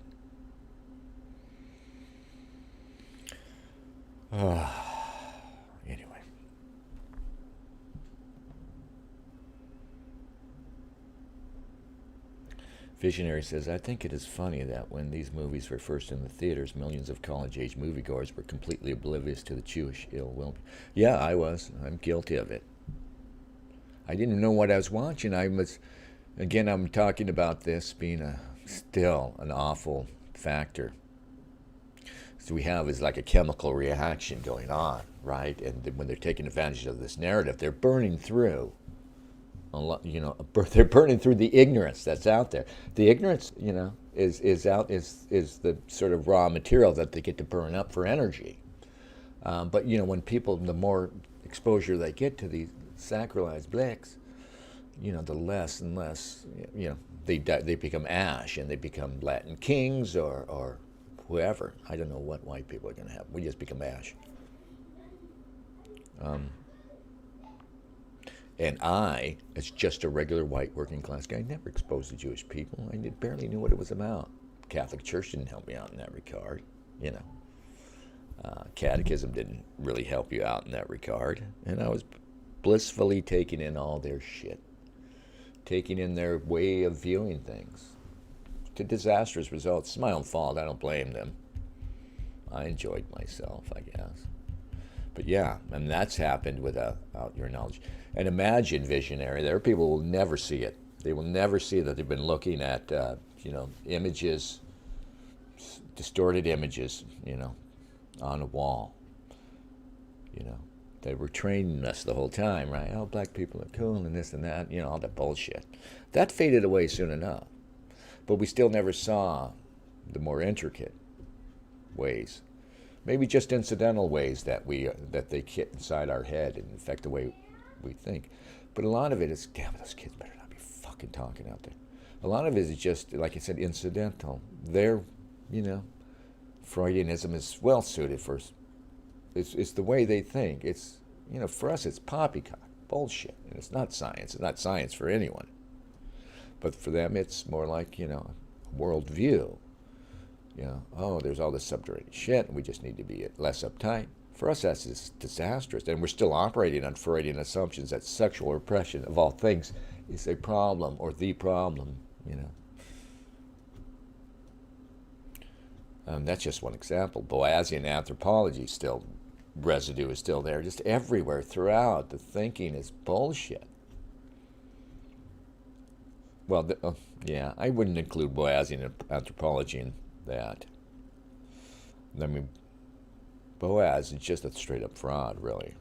Anyway. Visionary says, I think it is funny that when these movies were first in the theaters, millions of college-age moviegoers were completely oblivious to the Jewish ill will. Yeah, I was. I'm guilty of it. I didn't know what I was watching. Again, I'm talking about this being still an awful factor. So we have is like a chemical reaction going on, right? And when they're taking advantage of this narrative, they're burning through they're burning through the ignorance that's out there. The ignorance, is the sort of raw material that they get to burn up for energy. But when people, the more exposure they get to these sacralized blacks, the less and less, they become ash and they become Latin kings or whoever. I don't know what white people are going to have. We just become ash. And I, as just a regular white working class guy, never exposed to Jewish people. I barely knew what it was about. Catholic Church didn't help me out in that regard, Catechism didn't really help you out in that regard. And I was blissfully taking in all their shit, taking in their way of viewing things to disastrous results. It's my own fault. I don't blame them. I enjoyed myself, I guess. But yeah, and that's happened without your knowledge. And imagine, Visionary, there are people who will never see it. They will never see that they've been looking at, images, distorted images, on a wall. They were training us the whole time, right? Oh, black people are cool and this and that, all that bullshit. That faded away soon enough. But we still never saw the more intricate ways. Maybe just incidental ways that they get inside our head and affect the way we think. But a lot of it is, damn, those kids better not be fucking talking out there. A lot of it is just, like I said, incidental. Their, Freudianism is well suited for, it's the way they think. It's, for us it's poppycock, bullshit. And it's not science. It's not science for anyone. But for them it's more like, a worldview. There's all this subterranean shit, and we just need to be less uptight. For us, that's just disastrous. And we're still operating on Freudian assumptions that sexual repression, of all things, is a problem or the problem, That's just one example. Boasian anthropology residue is still there, just everywhere throughout. The thinking is bullshit. Well, I wouldn't include Boasian anthropology in that. I mean, Boaz is just a straight-up fraud, really.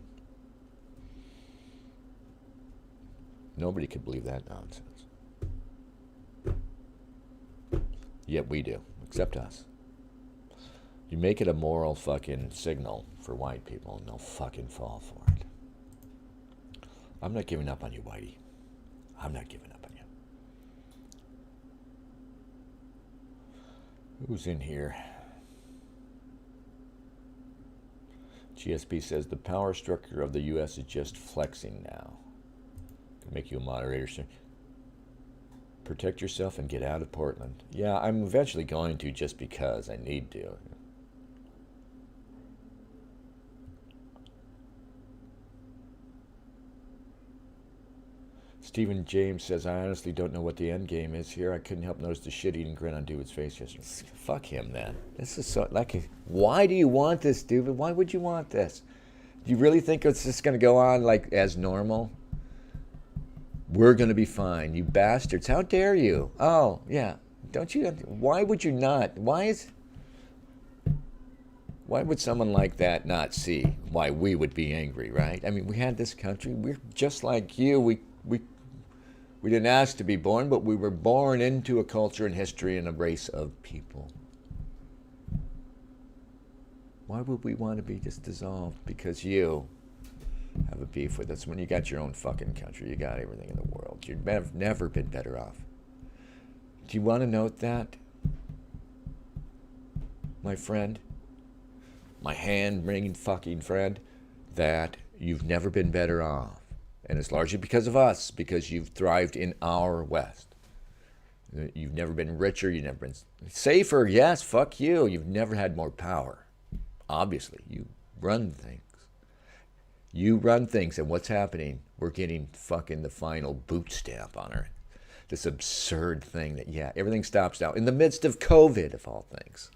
Nobody could believe that nonsense. Yet we do, except us. You make it a moral fucking signal for white people, and they'll fucking fall for it. I'm not giving up on you, Whitey. I'm not giving up on you. Who's in here? GSP says the power structure of the U.S. is just flexing now. Can make you a moderator soon. Protect yourself and get out of Portland. Yeah, I'm eventually going to, just because I need to. Stephen James says, I honestly don't know what the end game is here. I couldn't help notice the shit-eating grin on David's face yesterday. Fuck him, then. This is so, why do you want this, David? Why would you want this? Do you really think it's just going to go on as normal? We're going to be fine, you bastards. How dare you? Oh, yeah. Don't you? Why would you not? Why would someone like that not see why we would be angry, right? I mean, we had this country. We're just like you. We didn't ask to be born, but we were born into a culture and history and a race of people. Why would we want to be just dissolved? Because you have a beef with us when you got your own fucking country. You got everything in the world. You've never been better off. Do you want to note that, my friend? My hand-wringing fucking friend? That you've never been better off. And it's largely because of us, because you've thrived in our West. You've never been richer, you've never been safer, yes, fuck you. You've never had more power. Obviously, you run things. You run things, and what's happening? We're getting fucking the final boot stamp on her. This absurd thing that, yeah, everything stops now in the midst of COVID, of all things.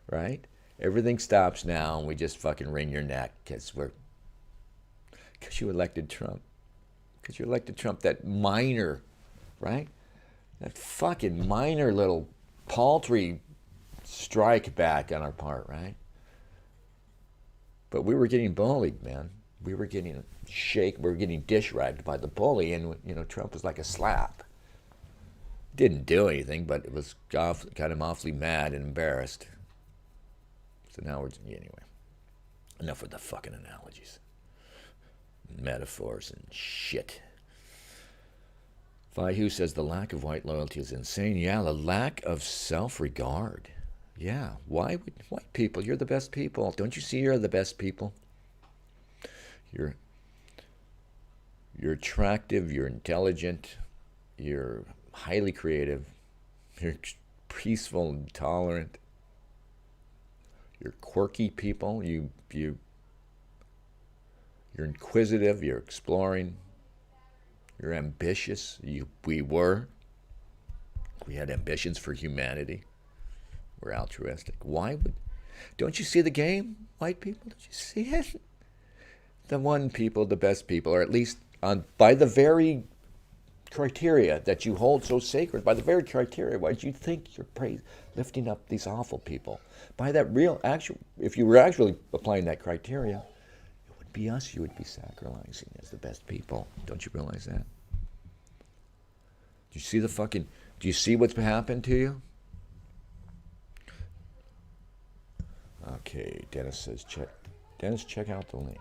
Right? Everything stops now, and we just fucking wring your neck because you elected Trump. Because you elected Trump, that minor, right? That fucking minor little paltry strike back on our part, right? But we were getting bullied, man. We were getting we were getting dish-ragged by the bully, and Trump was like a slap. Didn't do anything, but it was got him awfully mad and embarrassed. So now anyway. Enough with the fucking analogies, metaphors, and shit. Vaihu says the lack of white loyalty is insane. Yeah, the lack of self-regard. Yeah, why would white people? You're the best people. Don't you see you're the best people? You're attractive, you're intelligent, you're highly creative, you're peaceful and tolerant, you're quirky people, you're inquisitive, you're exploring, you're ambitious. We had ambitions for humanity. We're altruistic. Don't you see the game, white people? Don't you see it? The one people, the best people, or at least by the very criteria that you hold so sacred, by the very criteria, why do you think you're lifting up these awful people? By that if you were actually applying that criteria, it would be us you would be sacralizing as the best people. Don't you realize that? Do you see what's happened to you? Okay, Dennis says, check out the link.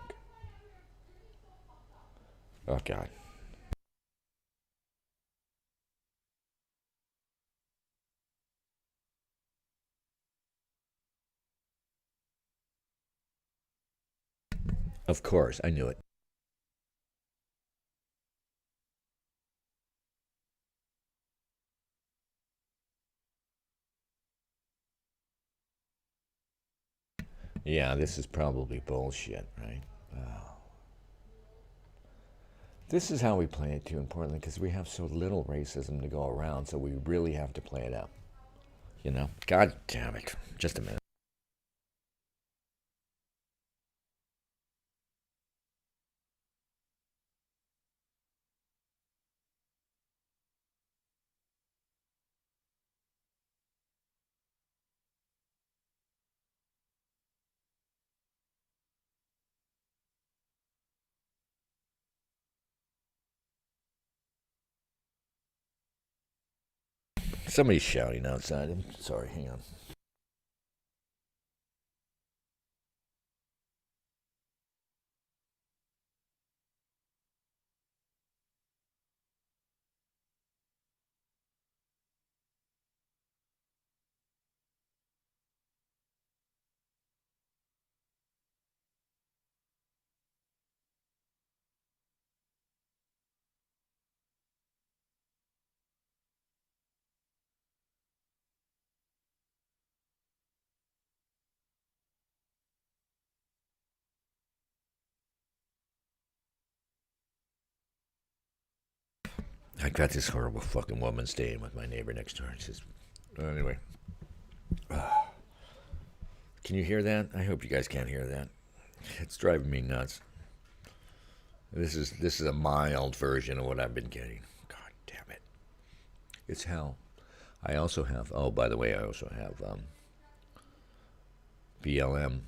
Oh, God. Of course, I knew it. Yeah, this is probably bullshit, right? Oh. This is how we play it too in Portland, because we have so little racism to go around, so we really have to play it out. God damn it. Just a minute. Somebody's shouting outside. I'm sorry, hang on. I got this horrible fucking woman staying with my neighbor next door. She says, anyway. Can you hear that? I hope you guys can't hear that. It's driving me nuts. This is a mild version of what I've been getting. God damn it. It's hell. I also have, by the way, I also have BLM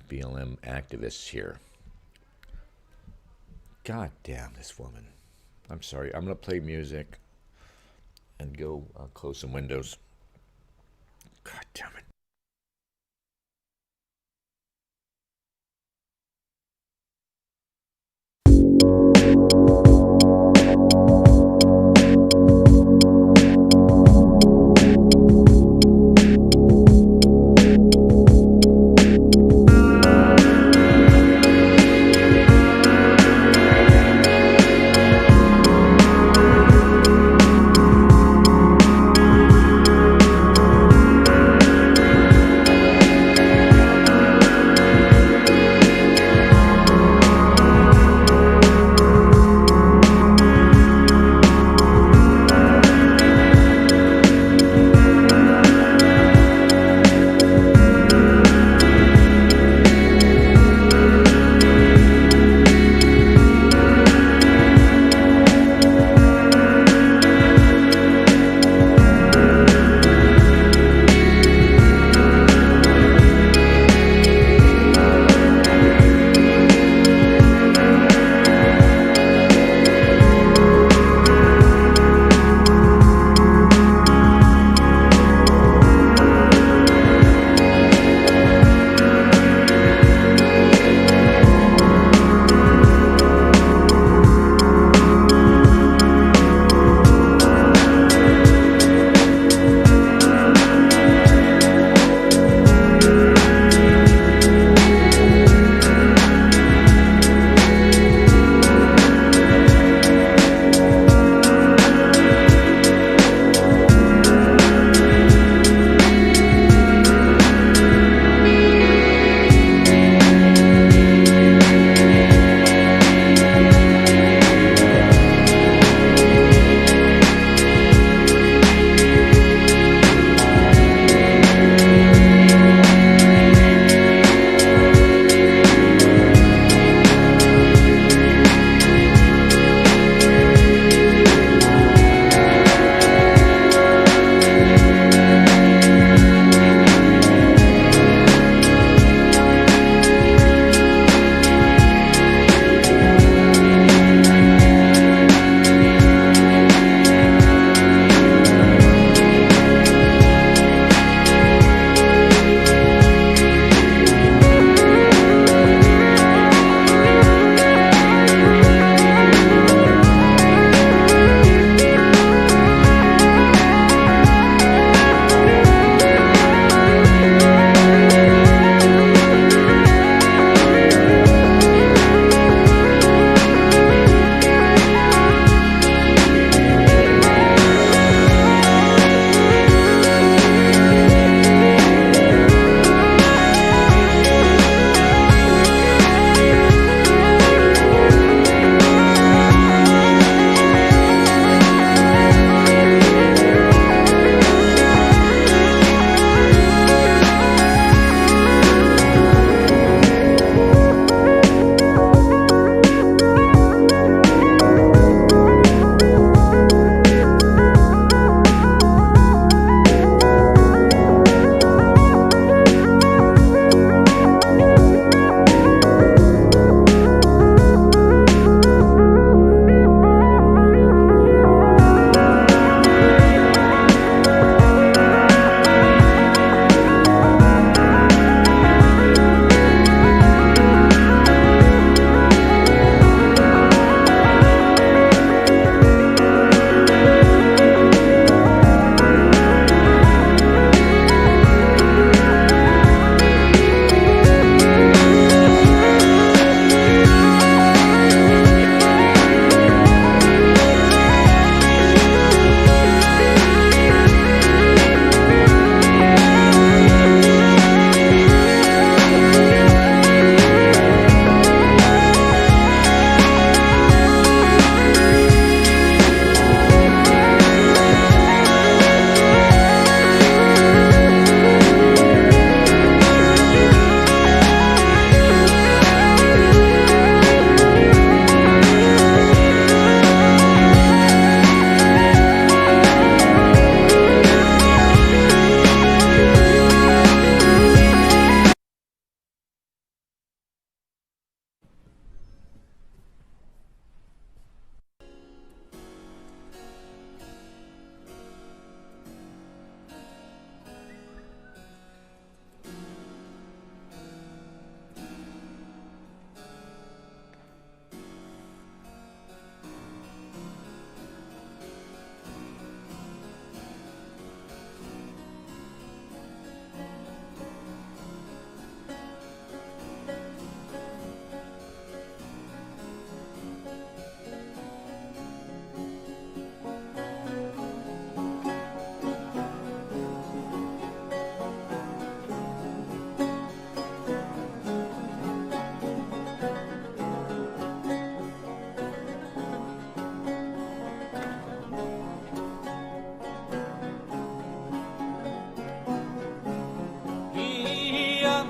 activists here. God damn this woman. I'm sorry. I'm going to play music and go close some windows. God damn it.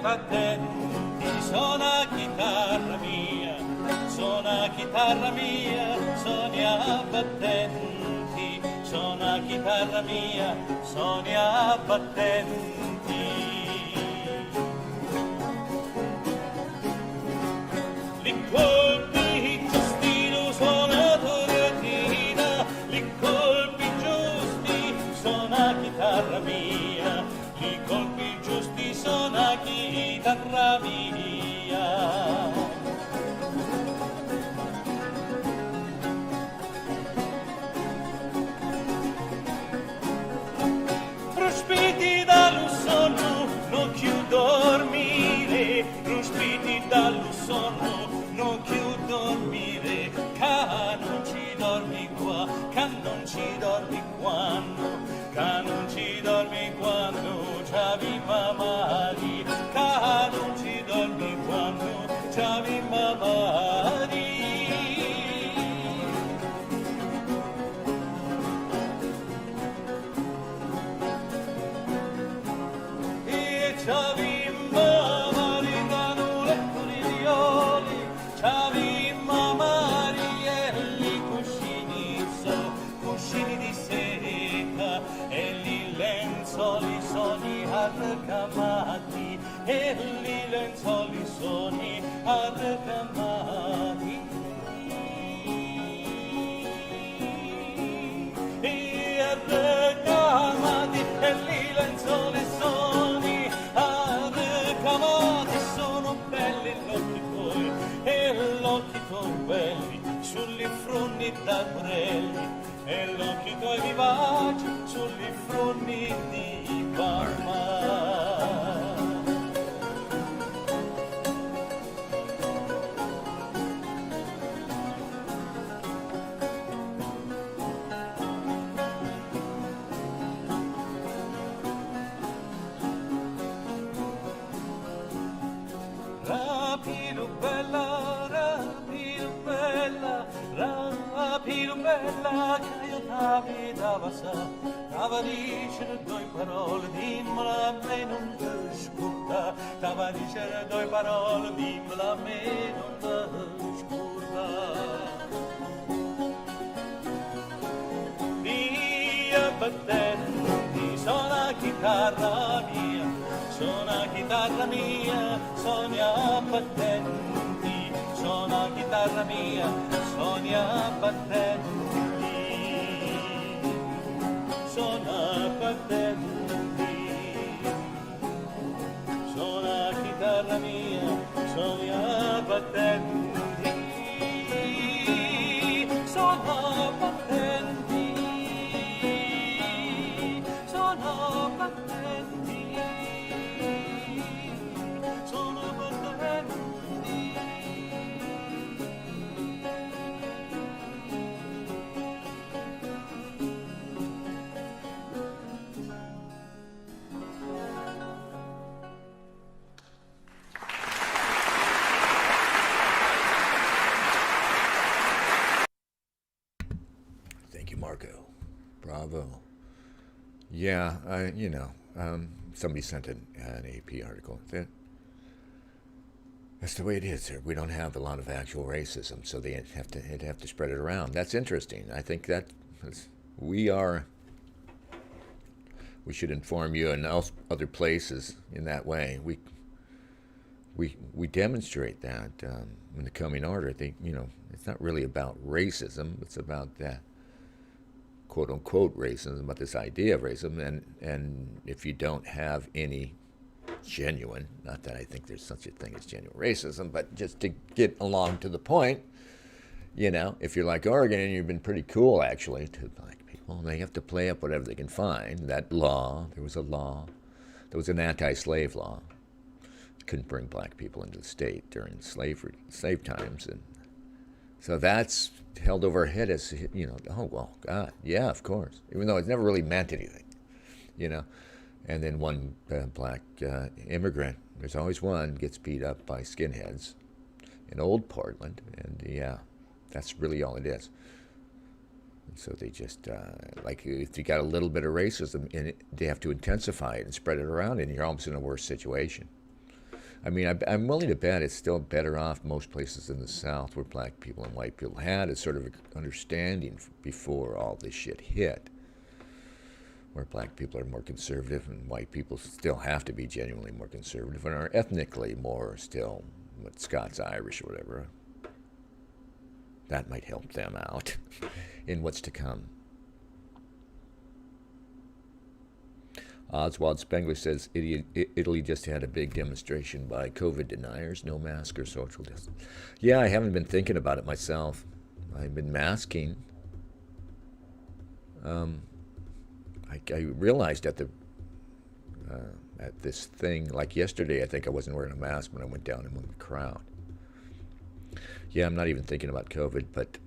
battenti, suona chitarra mia, suona chitarra mia, suona battenti, suona chitarra mia, suona battenti. Li colpi giusti lo suonatore tira, li colpi giusti suona chitarra mia, li colpi giusti suona chitarra mia. Ruspiti dallo sonno, non chiudo dormire, ruspiti dallo sonno, non chiudo dormire, ca non ci dormi qua, ca non ci dormi quando, ca non ci dormi quando c'avi mamari, ca non ci dormi quando c'avi mamari. E c'avi mamari da letto di violi, c'avi mamari e li cuscini so, cuscini di seta e li lenzuoli soni arcamati e li lenzuoli soni arcamati. E arcamati e li lenzuoli soni arcamati, sono belli gli occhi tuoi e gli occhi tuoi belli sugli fronni d'arborelli e gli occhi tuoi vivaci sugli fronni di Parma. Rapido bella, rapido bella, rapido bella, che io t'avi dava sa, t'ava dicere due parole, dimmela a me non ti scorda, t'ava dicere due parole, dimmela a me non ti scorda. Via battenti, suona chitarra mia, suona chitarra mia, suona battenti, suona chitarra mia, suona battenti, suona battenti, suona chitarra mia, suona battenti, suona battenti, suona battenti. Sono battenti. Thank you, Marco. Bravo. Yeah, somebody sent an AP article. That's the way it is here. We don't have a lot of actual racism, so they'd have to spread it around. That's interesting. I think that we should inform you and other places in that way. We demonstrate that in the coming order. I think it's not really about racism. It's about that quote unquote racism, about this idea of racism, and if you don't have any genuine, not that I think there's such a thing as genuine racism, but just to get along to the point, if you're like Oregon and you've been pretty cool actually to black people, they have to play up whatever they can find. That law, there was an anti-slave law. Couldn't bring black people into the state during slave times, and so that's held over our head as, oh, well, God, yeah, of course, even though it's never really meant anything, And then one black immigrant, there's always one, gets beat up by skinheads in Old Portland, and yeah, that's really all it is. And so they just, if you got a little bit of racism in it, they have to intensify it and spread it around, and you're almost in a worse situation. I mean, I'm willing to bet it's still better off most places in the South where black people and white people had a sort of understanding before all this shit hit, where black people are more conservative and white people still have to be genuinely more conservative and are ethnically more still Scots Irish or whatever. That might help them out in what's to come. Oswald Spengler says Italy just had a big demonstration by COVID deniers, no mask or social distance. Yeah, I haven't been thinking about it myself. I've been masking. I realized at this thing, like yesterday, I think I wasn't wearing a mask when I went down among the crowd. Yeah, I'm not even thinking about COVID, but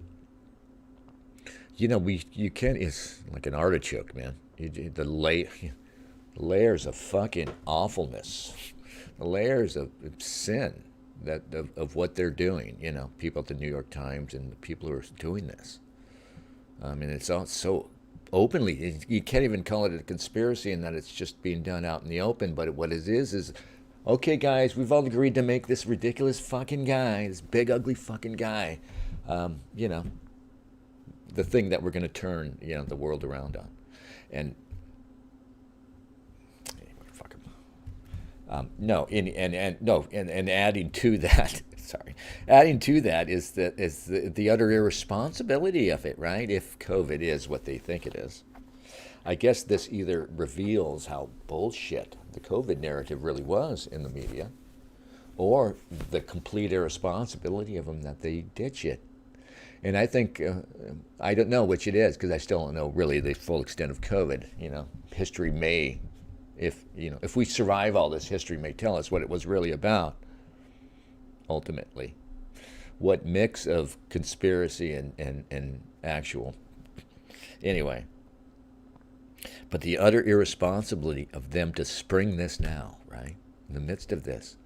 you know, you can't. It's like an artichoke, man. Layers of fucking awfulness, the layers of sin of what they're doing. You know, people at the New York Times and the people who are doing this. I mean, it's all so openly. You can't even call it a conspiracy in that it's just being done out in the open. But what it is, okay, guys, we've all agreed to make this ridiculous fucking guy, this big ugly fucking guy, you know, the thing that we're going to turn, you know, the world around on, and. And adding to that, adding to that is the utter irresponsibility of it, right? If COVID is what they think it is, I guess this either reveals how bullshit the COVID narrative really was in the media, or the complete irresponsibility of them that they ditch it. And I think I don't know which it is because I still don't know really the full extent of COVID. You know, history may. If we survive all this, history may tell us what it was really about, ultimately. What mix of conspiracy and actual. Anyway. But the utter irresponsibility of them to spring this now, right? In the midst of this.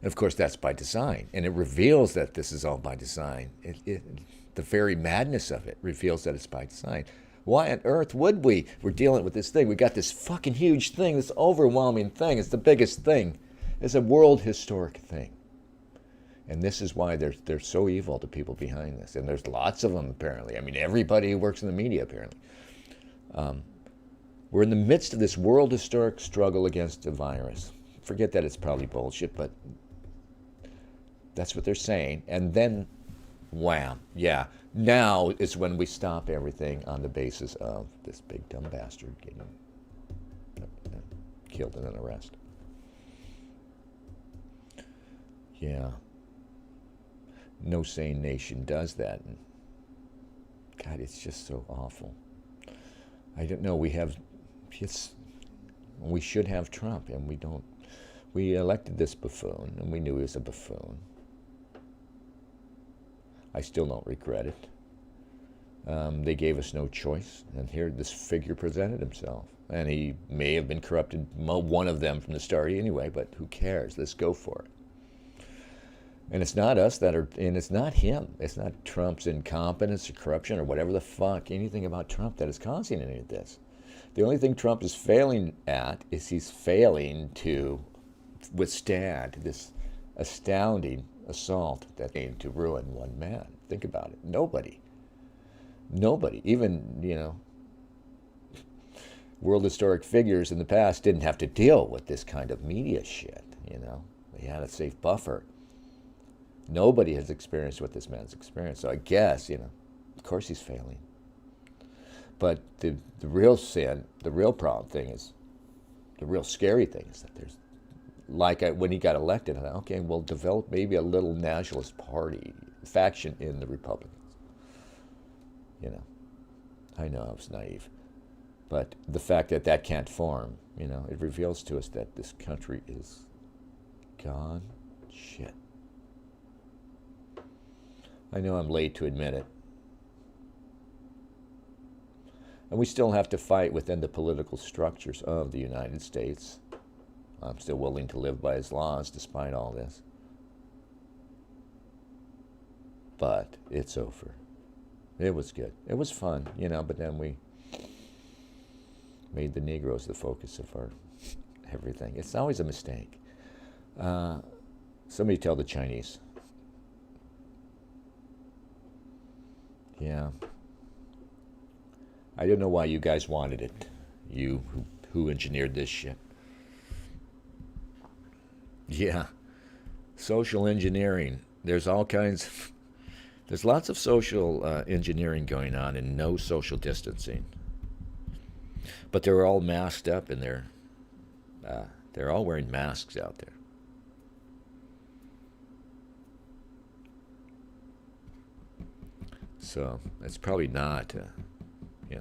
And of course, that's by design. And it reveals that this is all by design. The very madness of it reveals that it's by design. Why on earth would we? We're dealing with this thing. We got this fucking huge thing, this overwhelming thing. It's the biggest thing. It's a world historic thing. And this is why they're so evil to people behind this. And there's lots of them, apparently. I mean, everybody who works in the media, apparently. We're in the midst of this world historic struggle against a virus. Forget that it's probably bullshit, but that's what they're saying. And then, wham, yeah. Now is when we stop everything on the basis of this big dumb bastard getting killed in an arrest. Yeah. No sane nation does that. And God, it's just so awful. I don't know. We should have Trump, and we don't. We elected this buffoon, and we knew he was a buffoon. I still don't regret it. They gave us no choice, and here this figure presented himself. And he may have been corrupted, one of them from the start anyway, but who cares? Let's go for it. And it's not us and it's not him. It's not Trump's incompetence or corruption or whatever the fuck, anything about Trump that is causing any of this. The only thing Trump is failing at is he's failing to withstand this astounding assault that aimed to ruin one man. Think about it. Nobody, even, world historic figures in the past didn't have to deal with this kind of media shit, They had a safe buffer. Nobody has experienced what this man's experienced. So I guess, of course he's failing. But the real sin, the real problem thing is, the real scary thing is that there's, when he got elected, I thought, okay, we'll develop maybe a little nationalist party faction in the Republicans. I know I was naive. But the fact that that can't form, it reveals to us that this country is gone shit. I know I'm late to admit it. And we still have to fight within the political structures of the United States. I'm still willing to live by his laws despite all this. But it's over. It was good. It was fun, but then we made the Negroes the focus of our everything. It's always a mistake. Somebody tell the Chinese. Yeah. I don't know why you guys wanted it. You who engineered this shit. Yeah. Social engineering. There's all kinds. There's lots of social engineering going on and no social distancing. But they're all masked up and they're all wearing masks out there. So it's probably not,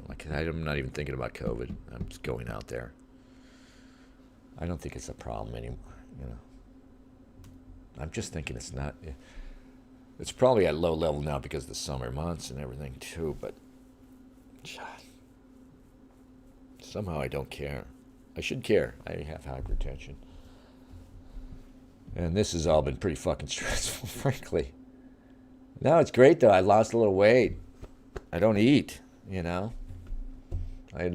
like I'm not even thinking about COVID. I'm just going out there. I don't think it's a problem anymore, I'm just thinking it's not. It's probably at low level now because of the summer months and everything too, but somehow I don't care. I should care. I have hypertension. And this has all been pretty fucking stressful, frankly. No, it's great though. I lost a little weight. I don't eat, I'd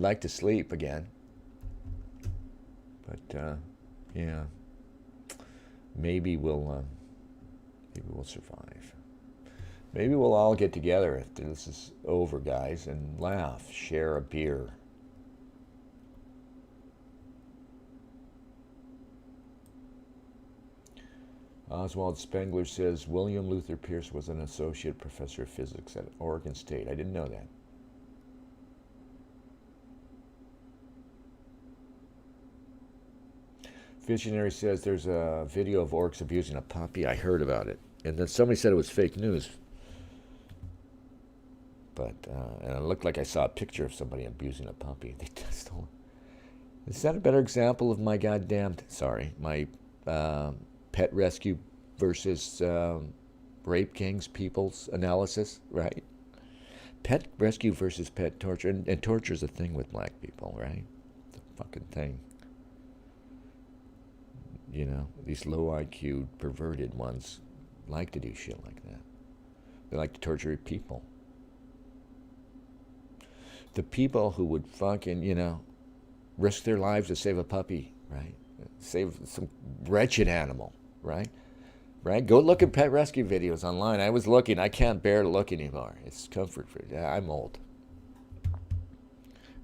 like to sleep again. But, yeah. Maybe we'll survive. Maybe we'll all get together after this is over, guys, and laugh, share a beer. Oswald Spengler says William Luther Pierce was an associate professor of physics at Oregon State. I didn't know that. Visionary says there's a video of orcs abusing a puppy. I heard about it. And then somebody said it was fake news. But, and it looked like I saw a picture of somebody abusing a puppy. They just don't. Is that a better example of my pet rescue versus rape kings people's analysis, right? Pet rescue versus pet torture. And torture's a thing with black people, right? It's a fucking thing. These low IQ perverted ones like to do shit like that. They like to torture people. The people who would fucking, risk their lives to save a puppy, right? Save some wretched animal, right? Right? Go look at pet rescue videos online. I was looking. I can't bear to look anymore. It's comfort food. I'm old.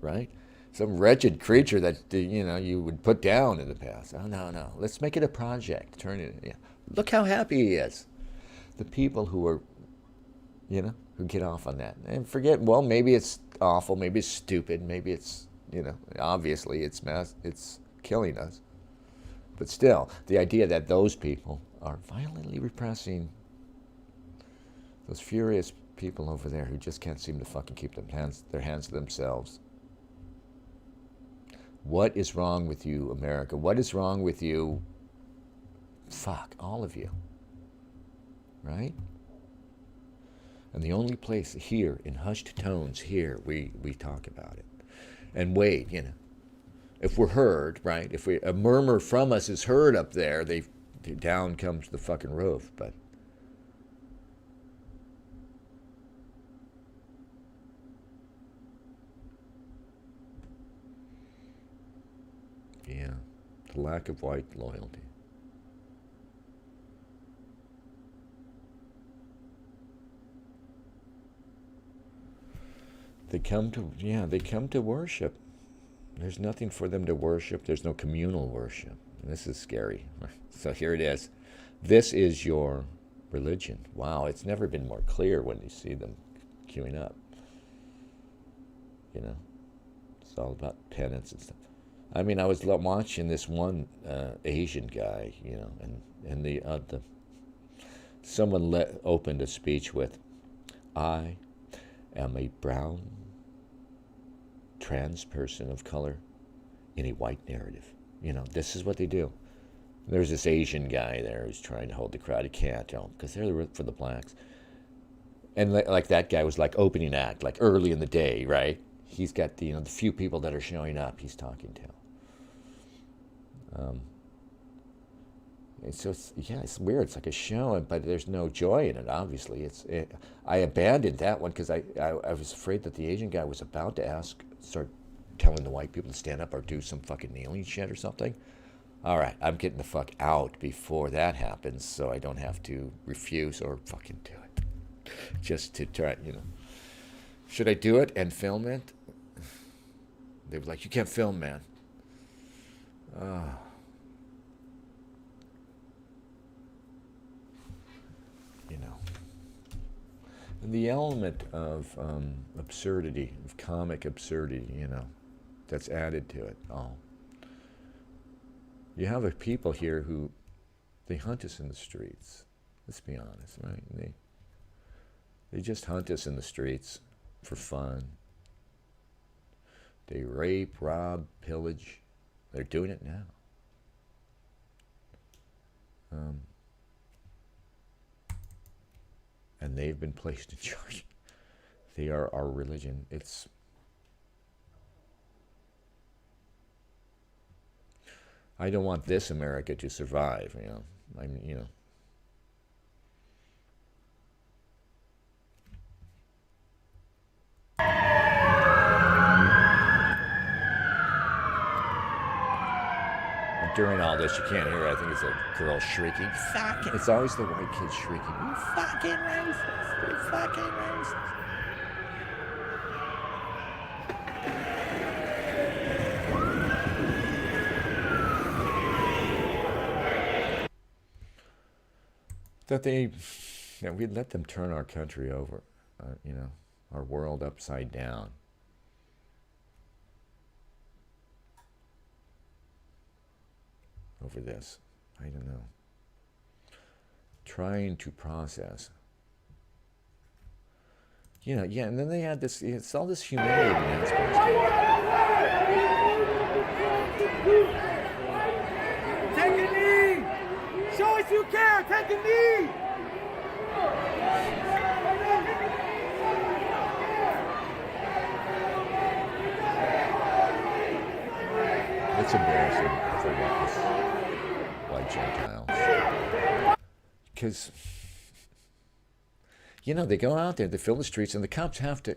Right? Some wretched creature that, you would put down in the past. Oh, no. Let's make it a project. Turn it. Yeah. Look how happy he is. The people who are, who get off on that. And forget, well, maybe it's awful. Maybe it's stupid. Maybe it's, obviously it's killing us. But still, the idea that those people are violently repressing those furious people over there who just can't seem to fucking keep their hands to themselves. What is wrong with you, America? What is wrong with you? Fuck, all of you. Right? And the only place here, in hushed tones here, we talk about it. And wait, if we're heard, right? If a murmur from us is heard up there, down comes the fucking roof. But yeah, the lack of white loyalty. They come to worship. There's nothing for them to worship. There's no communal worship. And this is scary. So here it is. This is your religion. Wow, it's never been more clear when you see them queuing up. It's all about penance and stuff. I mean, I was watching this one Asian guy, and someone opened a speech with, "I am a brown trans person of color in a white narrative." This is what they do. There's this Asian guy there who's trying to hold the crowd. He can't, because they're for the blacks. And like that guy was like opening act, like early in the day, right? He's got the few people that are showing up he's talking to. It's weird. It's like a show, but there's no joy in it, obviously. I abandoned that one because I was afraid that the Asian guy was about to start telling the white people to stand up or do some fucking kneeling shit or something. All right, I'm getting the fuck out before that happens, so I don't have to refuse or fucking do it. Just to try, Should I do it and film it? They were like, you can't film, man. You know. And the element of absurdity, of comic absurdity, that's added to it all. You have people here who, they hunt us in the streets. Let's be honest, right? They just hunt us in the streets for fun. They rape, rob, pillage. They're doing it now. And they've been placed in charge. They are our religion. I don't want this America to survive, During all this, you can't hear. I think it's a girl shrieking. Fucking. It's always the white kid shrieking. You fucking racist. You fucking racist. That we'd let them turn our country over, our world upside down. Over this. I don't know. Trying to process. And then they had this, it's all this humiliating aspect. Take a knee! Show us you care! Take a knee! It's embarrassing for white Gentiles. Because, they go out there, they fill the streets, and the cops have to,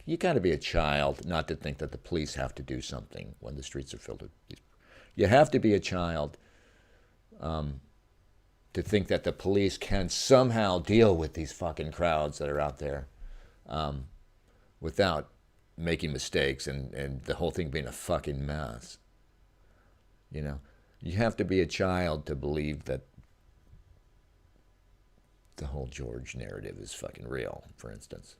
you got to be a child not to think that the police have to do something when the streets are filled with these. You have to be a child to think that the police can somehow deal with these fucking crowds that are out there without making mistakes and the whole thing being a fucking mess. You have to be a child to believe that the whole George narrative is fucking real, for instance.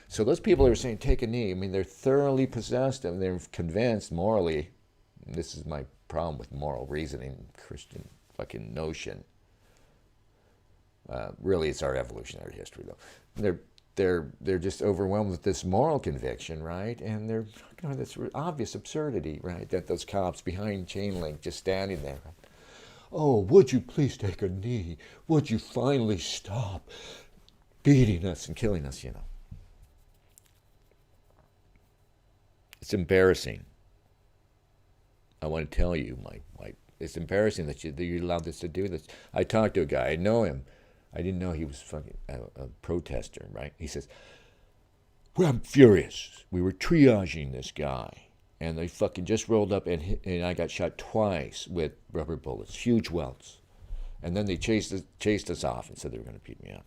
So those people are saying, take a knee. I mean, they're thoroughly possessed and they're convinced morally. This is my problem with moral reasoning, Christian fucking notion. Really, it's our evolutionary history, though. They're just overwhelmed with this moral conviction, right? And they're this obvious absurdity, right? That those cops behind chain link just standing there. Right? Oh, would you please take a knee? Would you finally stop beating us and killing us? It's embarrassing. I want to tell you, it's embarrassing that you allowed this to do this. I talked to a guy. I know him. I didn't know he was fucking a protester, right? He says, well, I'm furious. We were triaging this guy, and they fucking just rolled up, and I got shot twice with rubber bullets, huge welts. And then they chased us off and said they were going to beat me up.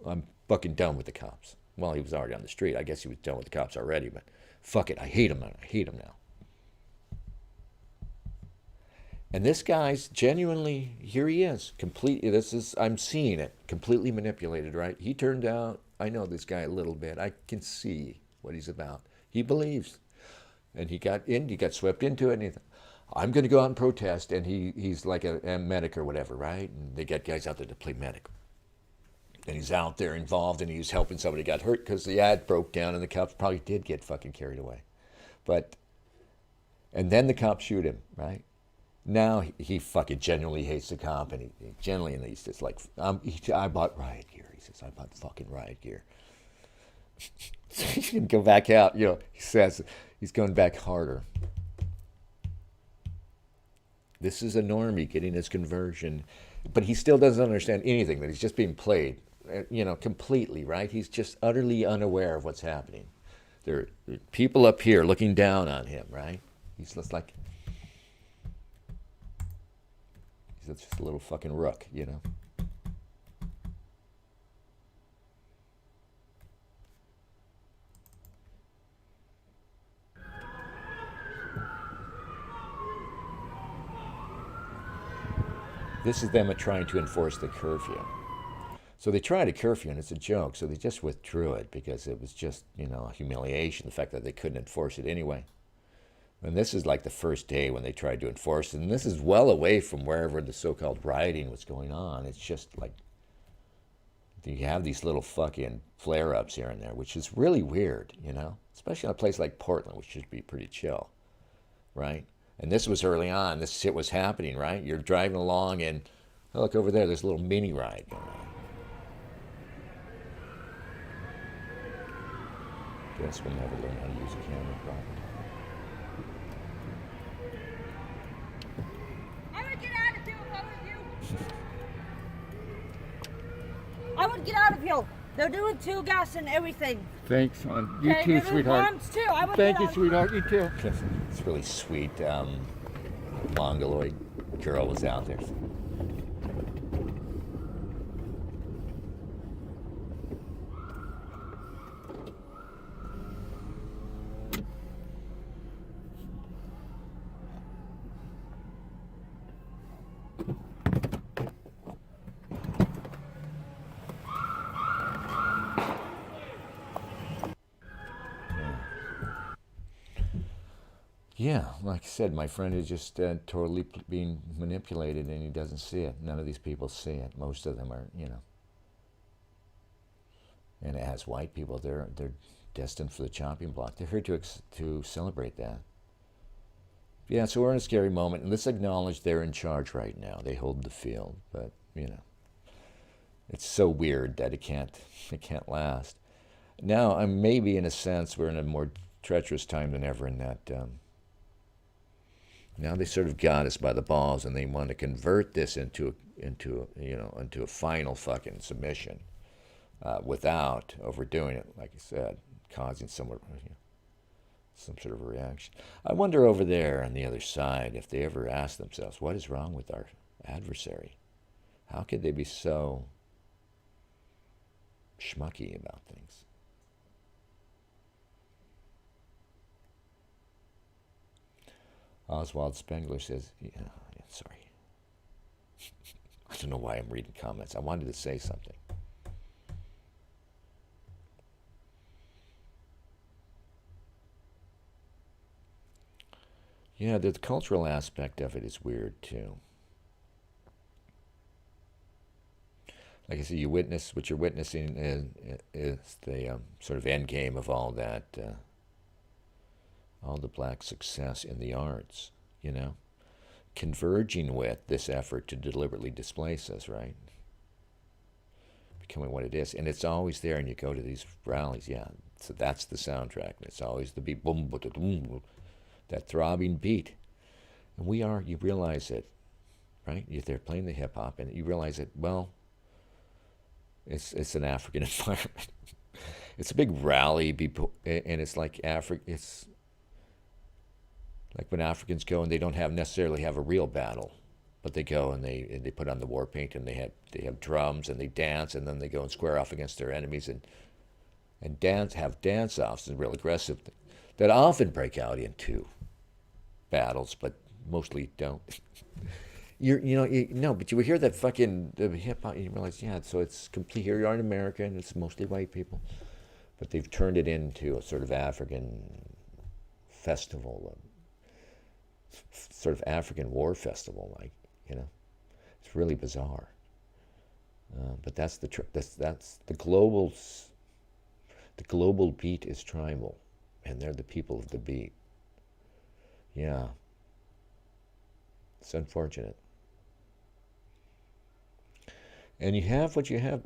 I'm fucking done with the cops. Well, he was already on the street. I guess he was done with the cops already, but fuck it. I hate him. I hate him now. And this guy's genuinely, here he is, completely, I'm seeing it, completely manipulated, right? He turned out, I know this guy a little bit, I can see what he's about. He believes. And he got swept into it, and he thought, I'm going to go out and protest, and he's like a medic or whatever, right? And they get guys out there to play medic. And he's out there involved, and he was helping somebody got hurt because the ad broke down, and the cops probably did get fucking carried away. And then the cops shoot him, right? Now he fucking genuinely hates the cop, and he genuinely says, like, I bought riot gear. He says, I bought fucking riot gear. So he's going to go back out, he says he's going back harder. This is a normie getting his conversion, but he still doesn't understand anything, that he's just being played, completely, right? He's just utterly unaware of what's happening. There are people up here looking down on him, right? He's just like, it's just a little fucking rook, you know. This is them trying to enforce the curfew. So they tried a curfew, and it's a joke. So they just withdrew it because it was just, you know, a humiliation, the fact that they couldn't enforce it anyway. And this is like the first day when they tried to enforce it. And this is well away from wherever the so-called rioting was going on. It's just like you have these little fucking flare-ups here and there, which is really weird, you know, especially in a place like Portland, which should be pretty chill, right? And this was early on. This shit was happening, right? You're driving along and, oh, look over there, there's a little mini ride going on. Guess we'll never learn how to use a camera properly. I would get out of here if I were you. I would get out of here. They're doing tear gas and everything. Thanks, hon. You Okay, too, they're doing sweetheart. bombs too. I would Thank get you, out. sweetheart. You too. It's really sweet. Mongoloid girl was out there. Yeah, like I said, my friend is just totally being manipulated, and he doesn't see it. None of these people see it. Most of them are, you know. And as white people, they're destined for the chopping block. They're here to celebrate that. Yeah, so we're in a scary moment, and let's acknowledge they're in charge right now. They hold the field, but you know, it's so weird that it can't last. Now, maybe in a sense, we're in a more treacherous time than ever in that. Now they sort of got us by the balls, and they want to convert this into a final fucking submission, without overdoing it. Like I said, causing some sort of a reaction. I wonder over there on the other side if they ever ask themselves, what is wrong with our adversary? How could they be so schmucky about things? Oswald Spengler says, sorry. I don't know why I'm reading comments. I wanted to say something. Yeah, the cultural aspect of it is weird too. Like I said, what you're witnessing is the sort of end game of all that, all the black success in the arts, you know, converging with this effort to deliberately displace us, right? Becoming what it is. And it's always there, and you go to these rallies, yeah, so that's the soundtrack, and it's always the beat, boom, boom, boom, that throbbing beat. And you realize it, right? They're playing the hip-hop, and you realize that, well, it's an African environment. It's a big rally, and it's like it's like when Africans go and they don't necessarily have a real battle, but they go and they put on the war paint, and they have drums, and they dance, and then they go and square off against their enemies and have dance-offs and real aggressive that often break out into battles, but mostly don't. But you hear that fucking hip hop, you realize, yeah, so it's complete. Here you are in America, and it's mostly white people, but they've turned it into a sort of African festival, sort of African war festival, like, you know, it's really bizarre. But that's the global beat is tribal, and they're the people of the beat. Yeah, it's unfortunate. And you have what you have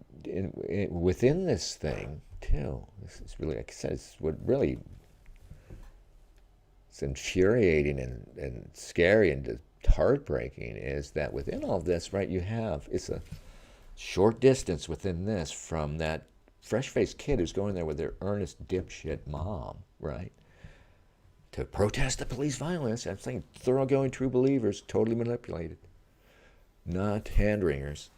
within this thing too. This is really, like I said, it's what really. It's infuriating and scary and heartbreaking is that within all of this, right, it's a short distance within this from that fresh-faced kid who's going there with their earnest dipshit mom, right, to protest the police violence. I'm saying thoroughgoing true believers, totally manipulated. not hand wringers.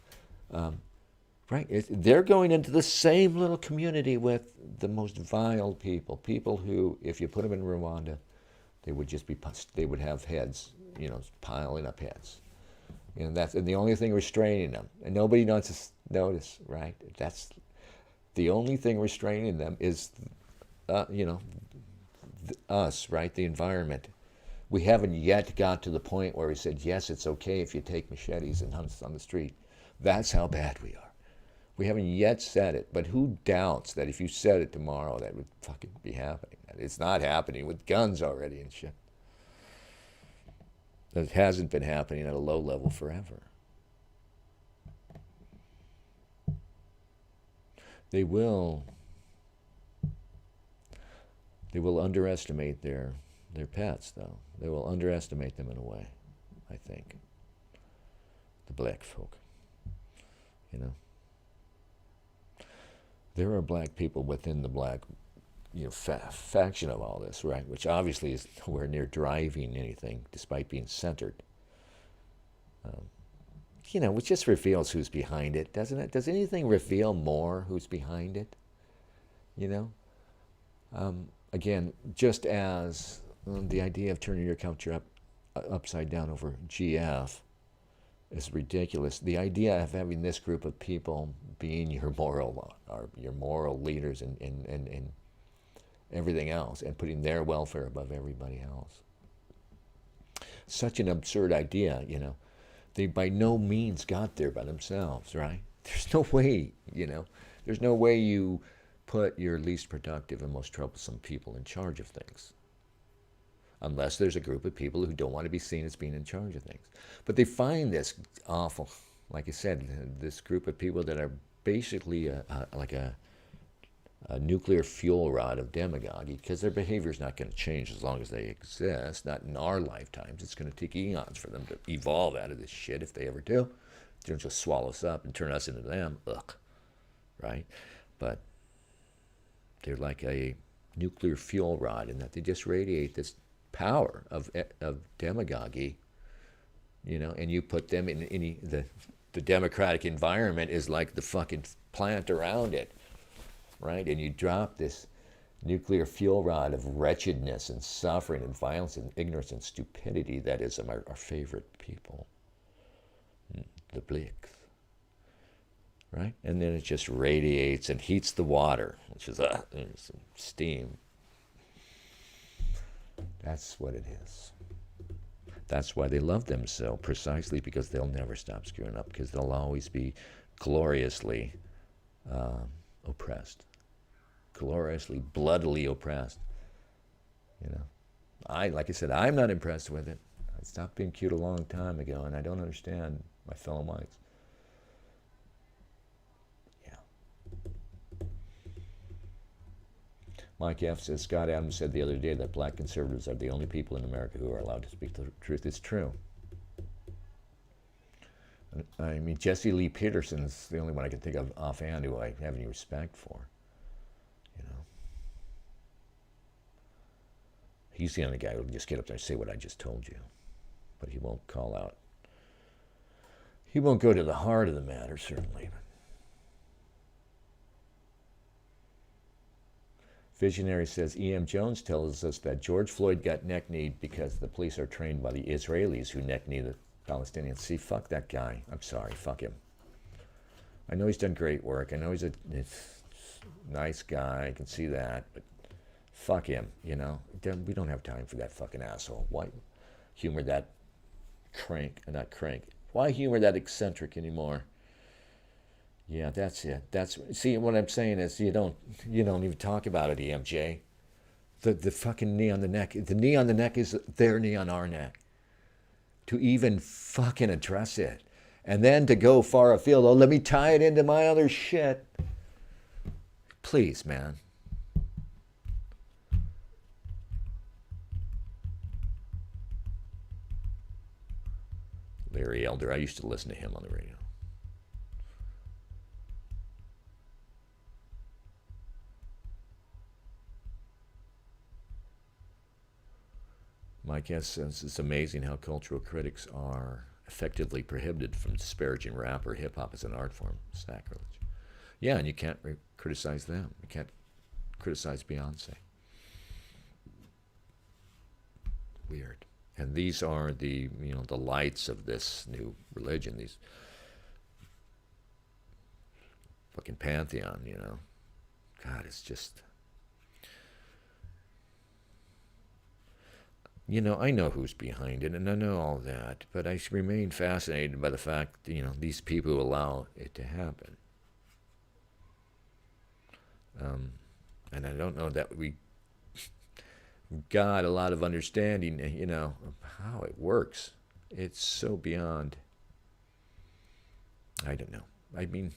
Right? They're going into the same little community with the most vile people. People who, if you put them in Rwanda, they would just be, they would have heads, you know, piling up heads. You know, that's, and the only thing restraining them, and nobody wants to notice, right? That's the only thing restraining them is, you know, us, right? The environment. We haven't yet got to the point where we said, yes, it's okay if you take machetes and hunt on the street. That's how bad we are. We haven't yet said it, but who doubts that if you said it tomorrow, that would fucking be happening? It's not happening with guns already and shit. It hasn't been happening at a low level forever. They will underestimate their pets, though. They will underestimate them in a way, I think. The black folk, you know. There are black people within the black, you know, faction of all this, right? Which obviously is nowhere near driving anything, despite being centered. You know, which just reveals who's behind it, doesn't it? Does anything reveal more who's behind it? You know? Again, just as the idea of turning your culture upside down over GF is ridiculous. The idea of having this group of people being your moral leaders and everything else, and putting their welfare above everybody else. Such an absurd idea, you know. They by no means got there by themselves, right? There's no way, you know. There's no way you put your least productive and most troublesome people in charge of things. Unless there's a group of people who don't want to be seen as being in charge of things. But they find this awful, like I said, this group of people that are basically like a nuclear fuel rod of demagoguery, because their behavior is not going to change as long as they exist, not in our lifetimes. It's going to take eons for them to evolve out of this shit if they ever do. They'll just swallow us up and turn us into them. Ugh. Right? But they're like a nuclear fuel rod in that they just radiate this power of demagoguery, you know, and you put them in any, the democratic environment is like the fucking plant around it, right? And you drop this nuclear fuel rod of wretchedness and suffering and violence and ignorance and stupidity that is our favorite people, the Blicks, right? And then it just radiates and heats the water, which is some steam. That's what it is. That's why they love them so, precisely because they'll never stop screwing up, because they'll always be gloriously oppressed, gloriously, bloodily oppressed. You know, like I said, I'm not impressed with it. I stopped being cute a long time ago, and I don't understand my fellow whites. Mike F. says, Scott Adams said the other day that black conservatives are the only people in America who are allowed to speak the truth. It's true. I mean, Jesse Lee Peterson's the only one I can think of offhand who I have any respect for. You know, he's the only guy who will just get up there and say what I just told you. But he won't call out. He won't go to the heart of the matter, certainly. Visionary says, E.M. Jones tells us that George Floyd got neck-kneed because the police are trained by the Israelis who neck-knee the Palestinians. See, fuck that guy. I'm sorry, fuck him. I know he's done great work. I know he's a nice guy. I can see that. But fuck him, you know. We don't have time for that fucking asshole. Why humor that Why humor that eccentric anymore? Yeah, that's it. See, what I'm saying is you don't even talk about it, EMJ. The fucking knee on the neck. The knee on the neck is their knee on our neck. To even fucking address it. And then to go far afield, oh, let me tie it into my other shit. Please, man. Larry Elder, I used to listen to him on the radio. Mike S. says it's amazing how cultural critics are effectively prohibited from disparaging rap or hip hop as an art form. Sacrilege. Yeah, and you can't criticize them. You can't criticize Beyonce. Weird. And these are the the lights of this new religion. These fucking pantheon. God, it's just. I know who's behind it, and I know all that, but I remain fascinated by the fact that, these people who allow it to happen. And I don't know that we got a lot of understanding, of how it works. It's so beyond, I don't know. I mean,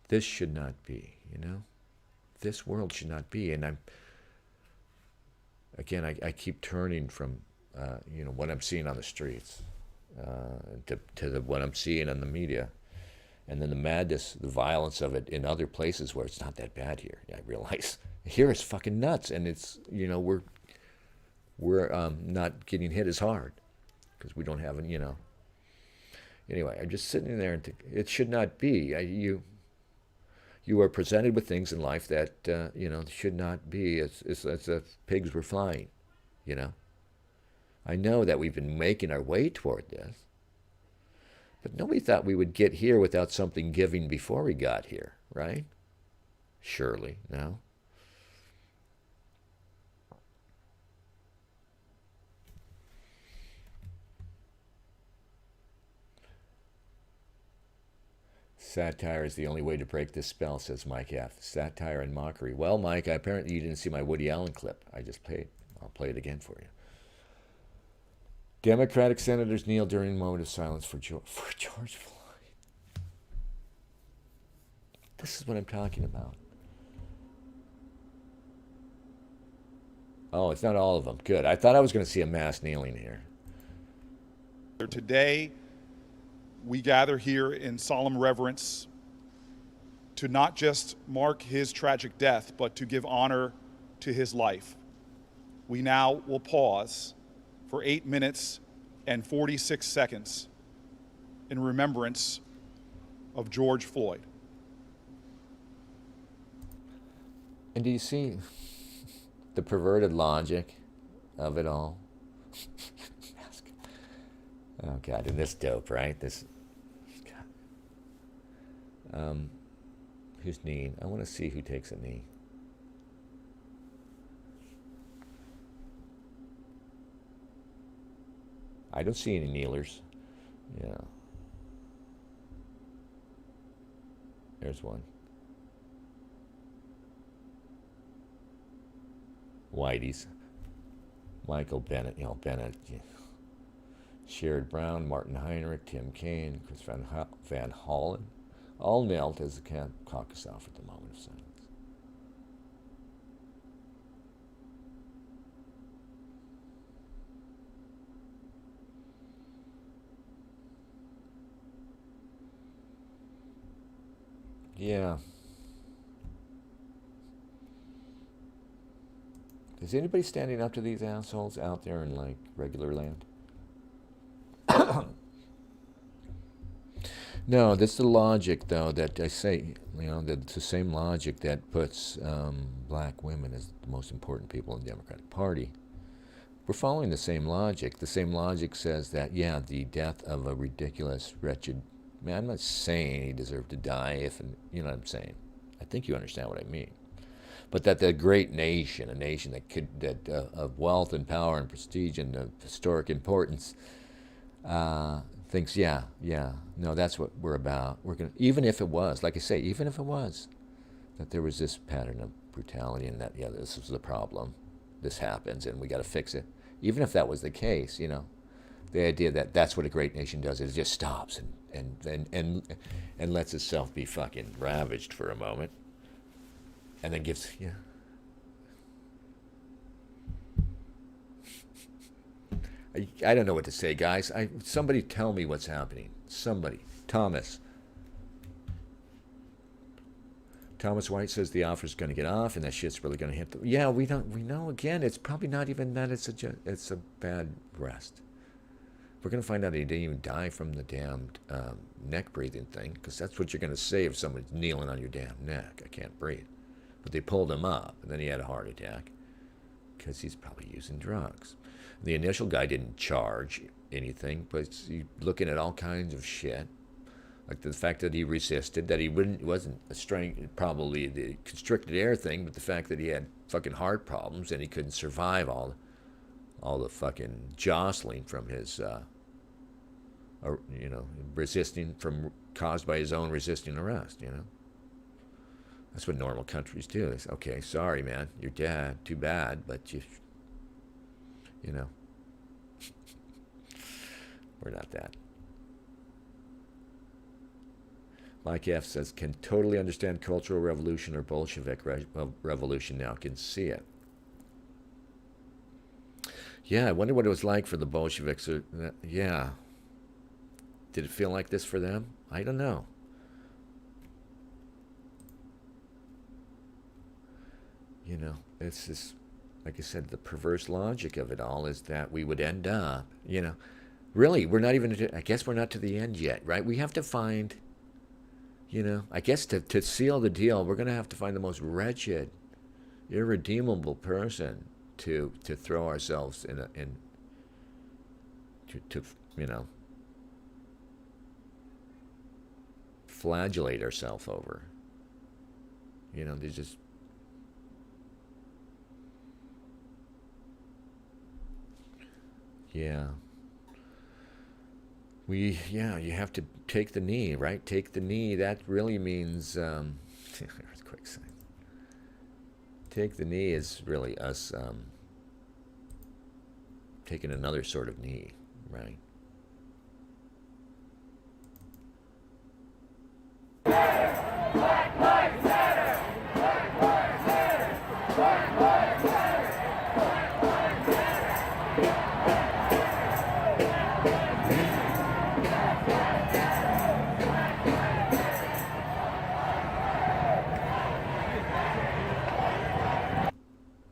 this should not be, This world should not be, and I keep turning from, what I'm seeing on the streets to what I'm seeing on the media. And then the madness, the violence of it in other places where it's not that bad here. I realize here it's fucking nuts, and it's, we're not getting hit as hard because we don't have any, Anyway, I'm just sitting there and think, it should not be. You are presented with things in life that, should not be as if pigs were flying, I know that we've been making our way toward this, but nobody thought we would get here without something giving before we got here, right? Surely, no? Satire is the only way to break this spell, says Mike F. Satire and mockery. Well, Mike, apparently you didn't see my Woody Allen clip. I just played. I'll play it again for you. Democratic senators kneel during a moment of silence for George Floyd. This is what I'm talking about. Oh, it's not all of them. Good. I thought I was going to see a mass kneeling here. Today, we gather here in solemn reverence to not just mark his tragic death, but to give honor to his life. We now will pause for 8 minutes and 46 seconds in remembrance of George Floyd. And do you see the perverted logic of it all? Oh, God, and this dope, right? This... who's kneeing? I want to see who takes a knee. I don't see any kneelers. Yeah. There's one. Whitey's. Michael Bennett, Bennett. Yeah. Sherrod Brown, Martin Heinrich, Tim Kaine, Chris Van Hollen, all knelt as the caucus offered the moment of silence. Yeah. Is anybody standing up to these assholes out there in, like, regular land? No, that's the logic, though, that I say, that's the same logic that puts black women as the most important people in the Democratic Party. We're following the same logic. The same logic says that, yeah, the death of a ridiculous, wretched man, I'm not saying he deserved to die, you know what I'm saying. I think you understand what I mean. But that the great nation, a nation that of wealth and power and prestige and of historic importance, thinks, no, that's what we're about. We're gonna, even if it was, like I say, even if it was, that there was this pattern of brutality and that, this was the problem. This happens and we got to fix it. Even if that was the case, the idea that that's what a great nation does, is it just stops and lets itself be fucking ravaged for a moment, and then gives, I don't know what to say, guys. Somebody tell me what's happening. Somebody. Thomas White says the offer's going to get off and that shit's really going to hit we know again, it's probably not even that it's a bad rest. we're going to find out he didn't even die from the damned neck breathing thing, because that's what you're going to say if someone's kneeling on your damn neck. I can't breathe. But they pulled him up, and then he had a heart attack because he's probably using drugs. The initial guy didn't charge anything, but he's looking at all kinds of shit. Like the fact that he resisted, that he wasn't a strength, probably the constricted air thing, but the fact that he had fucking heart problems and he couldn't survive all the fucking jostling from his, resisting from caused by his own resisting arrest. That's what normal countries do. They say, okay, sorry, man, you're dead. Too bad, but we're not that. Mike F. says, can totally understand Cultural Revolution or Bolshevik Revolution now. Can see it. Yeah, I wonder what it was like for the Bolsheviks. Yeah. Did it feel like this for them? I don't know. It's just, like I said, the perverse logic of it all is that we would end up, really, we're not even, I guess we're not to the end yet, right? We have to find, I guess to seal the deal, we're going to have to find the most wretched, irredeemable person to throw ourselves to flagellate ourselves over. There's just, yeah. You have to take the knee, right? Take the knee. That really means, earthquake sign. Take the knee is really us taking another sort of knee, right? Black Lives Matter! Black Lives Matter! Black Lives Matter! Black Lives matter!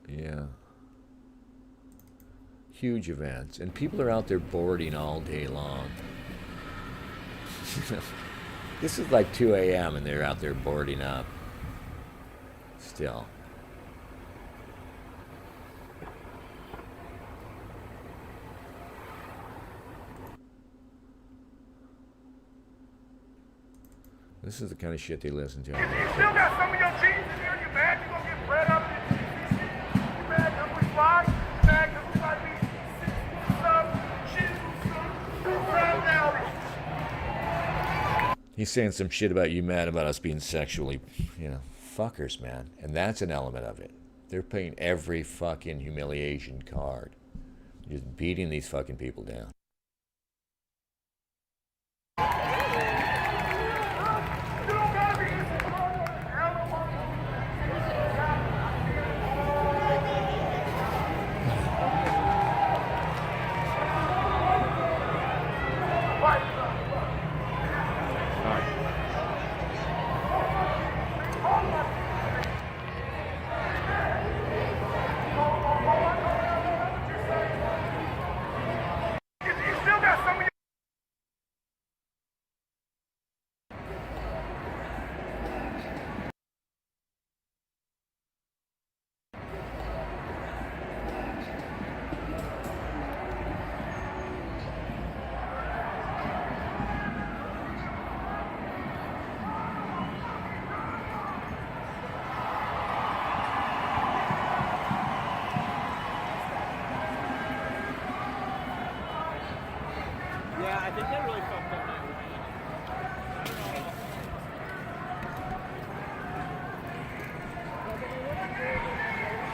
Yeah. Huge events. And people are out there boarding all day long. This is like 2 a.m. and they're out there boarding up. Still. This is the kind of shit they listen to. You still got some of your jeans in here. You mad you gonna get bred up in this shit? You mad because we fly? You mad because we might be some shit, some round out. He's saying some shit about you mad about us being sexually, fuckers, man. And that's an element of it. They're playing every fucking humiliation card. Just beating these fucking people down.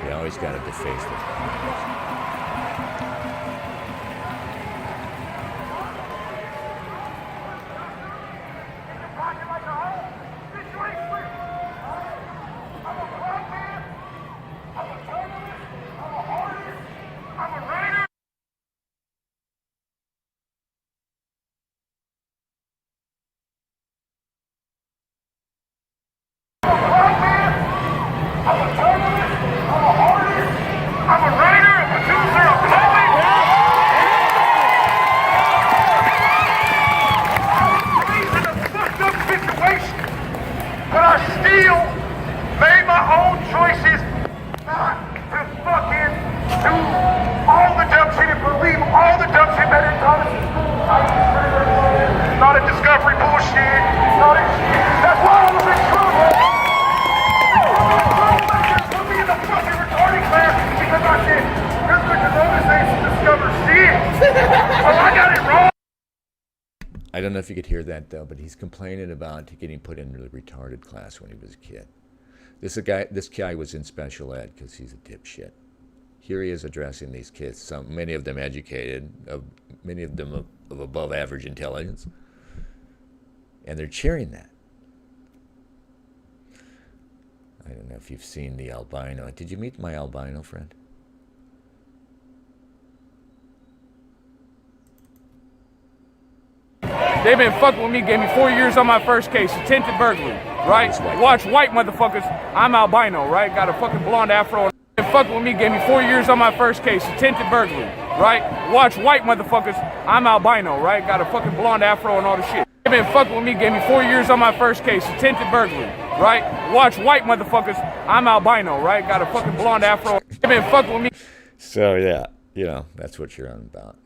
You always got to deface them. I'm a writer, a producer, a poet. shit. All this shit. That's why I'm a big trouble. Put me in the fucking retarded class because I said, Mr. Columbus ain't discovered shit. So I got it wrong. I don't know if you could hear that though, but he's complaining about getting put into the retarded class when he was a kid. This guy was in special ed because he's a dipshit. Here he is addressing these kids, many of them educated, many of them of above average intelligence, and they're cheering that. I don't know if you've seen the albino. Did you meet my albino friend? They've been fucking with me, gave me 4 years on my first case, attempted burglary, right? Watch white motherfuckers, I'm albino, right? Got a fucking blonde afro. They've been fucking with me, gave me 4 years on my first case, attempted burglary, right? Watch white motherfuckers, I'm albino, right? Got a fucking blonde afro and all the shit. They've been fucking with me, gave me 4 years on my first case, attempted burglary, right? Watch white motherfuckers, I'm albino, right? Got a fucking blonde afro. They've been fucking with me. So yeah, that's what you're on about.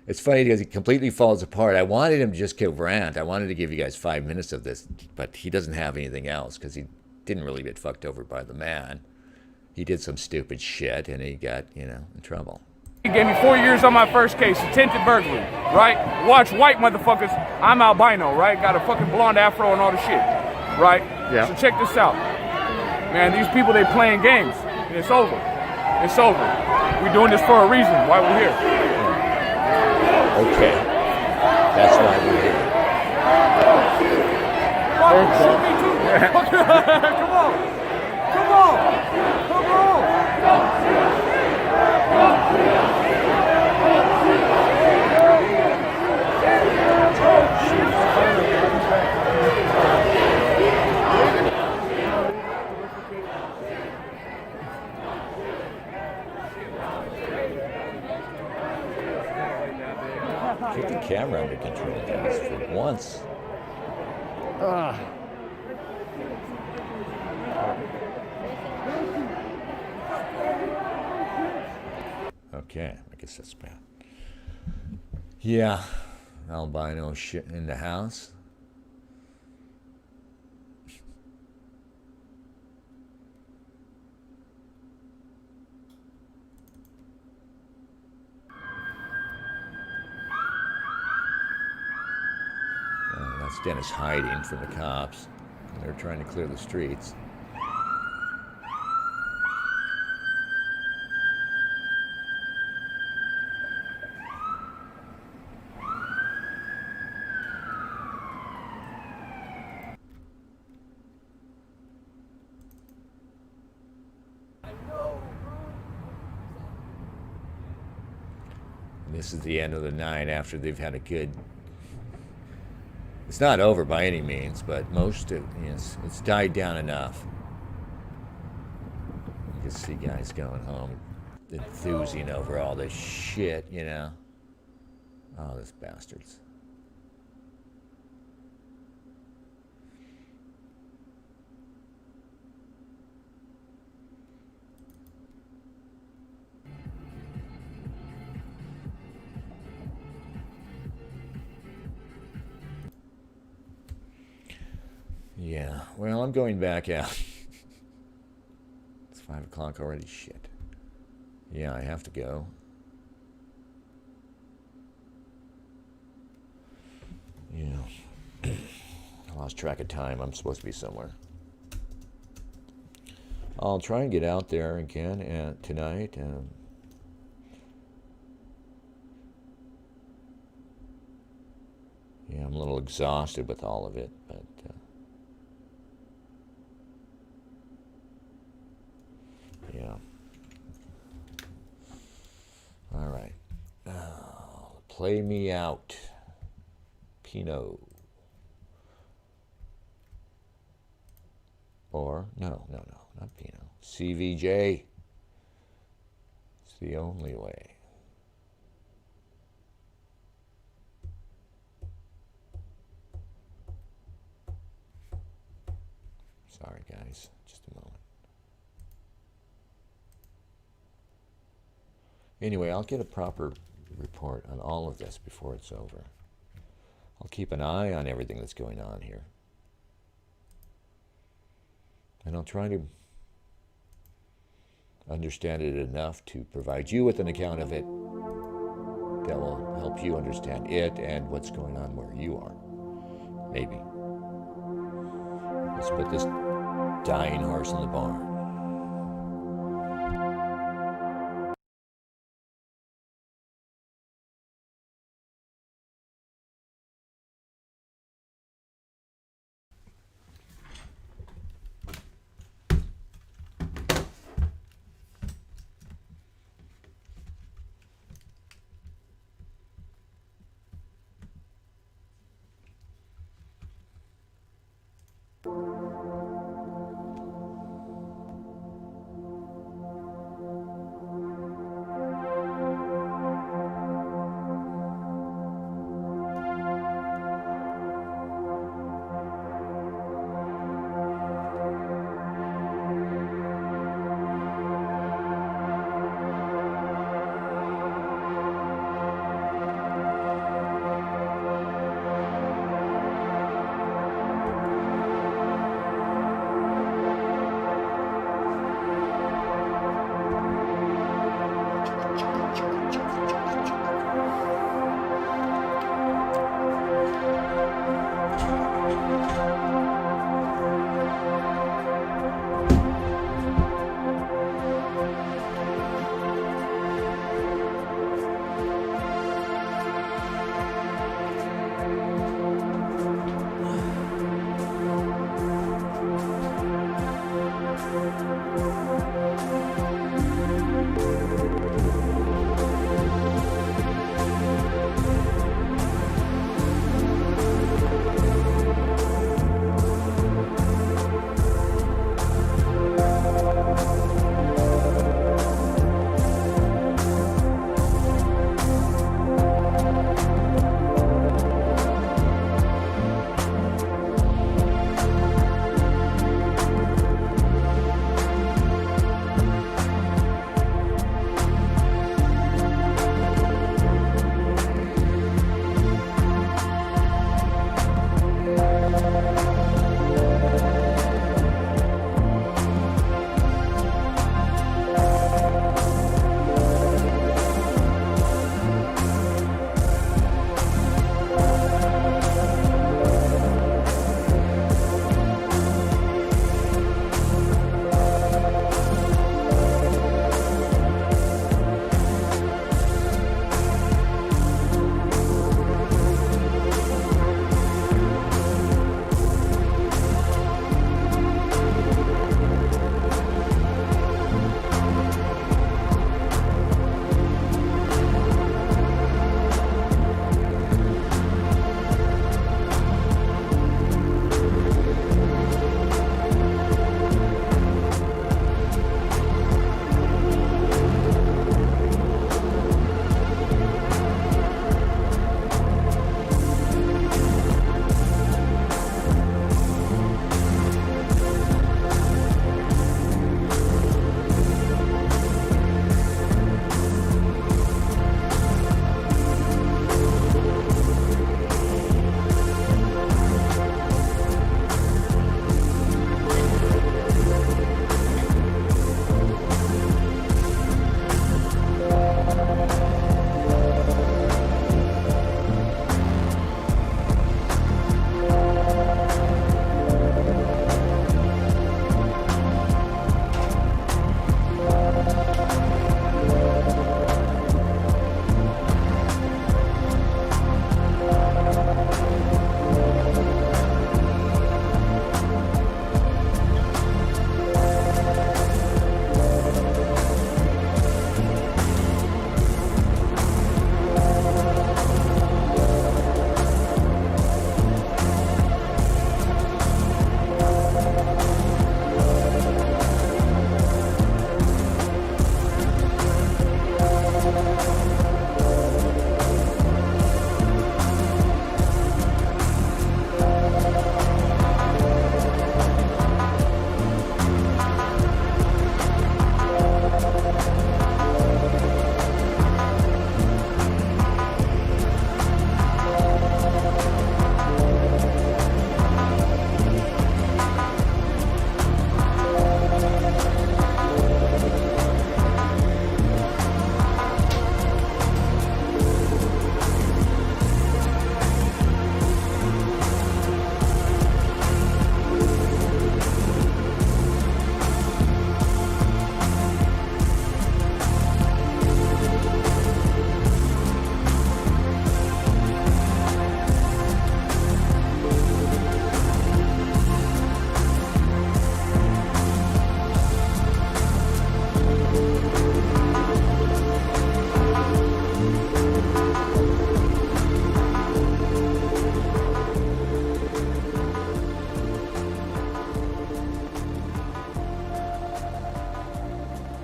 It's funny because he completely falls apart. I wanted him to just go rant. I wanted to give you guys 5 minutes of this, but he doesn't have anything else because he didn't really get fucked over by the man. He did some stupid shit and he got, in trouble. He gave me 4 years on my first case, attempted burglary, right? Watch white motherfuckers, I'm albino, right? Got a fucking blonde afro and all the shit, right? Yeah. So check this out. Man, these people, they playing games. And it's over. It's over. We're doing this for a reason, why we're here. Okay. That's why we're here. Shoot me too. Come on. Come on. Come on. Keep the camera under control, guys, for once. Okay, I guess that's bad. Yeah, albino shit in the house. That's Dennis hiding from the cops. They're trying to clear the streets. And this is the end of the night after they've had a good... It's not over by any means, but most of it's died down enough. You can see guys going home, enthusing over all this shit, Oh, those bastards. Yeah, well, I'm going back out. It's 5 o'clock already, shit. Yeah, I have to go. Yeah. I lost track of time. I'm supposed to be somewhere. I'll try and get out there again tonight. Yeah, I'm a little exhausted with all of it, but... yeah. All right. Play me out. Pinot. Or, no, not Pinot. CVJ. It's the only way. Sorry, guys. Just a moment. Anyway, I'll get a proper report on all of this before it's over. I'll keep an eye on everything that's going on here. And I'll try to understand it enough to provide you with an account of it that will help you understand it and what's going on where you are. Maybe. Let's put this dying horse in the barn.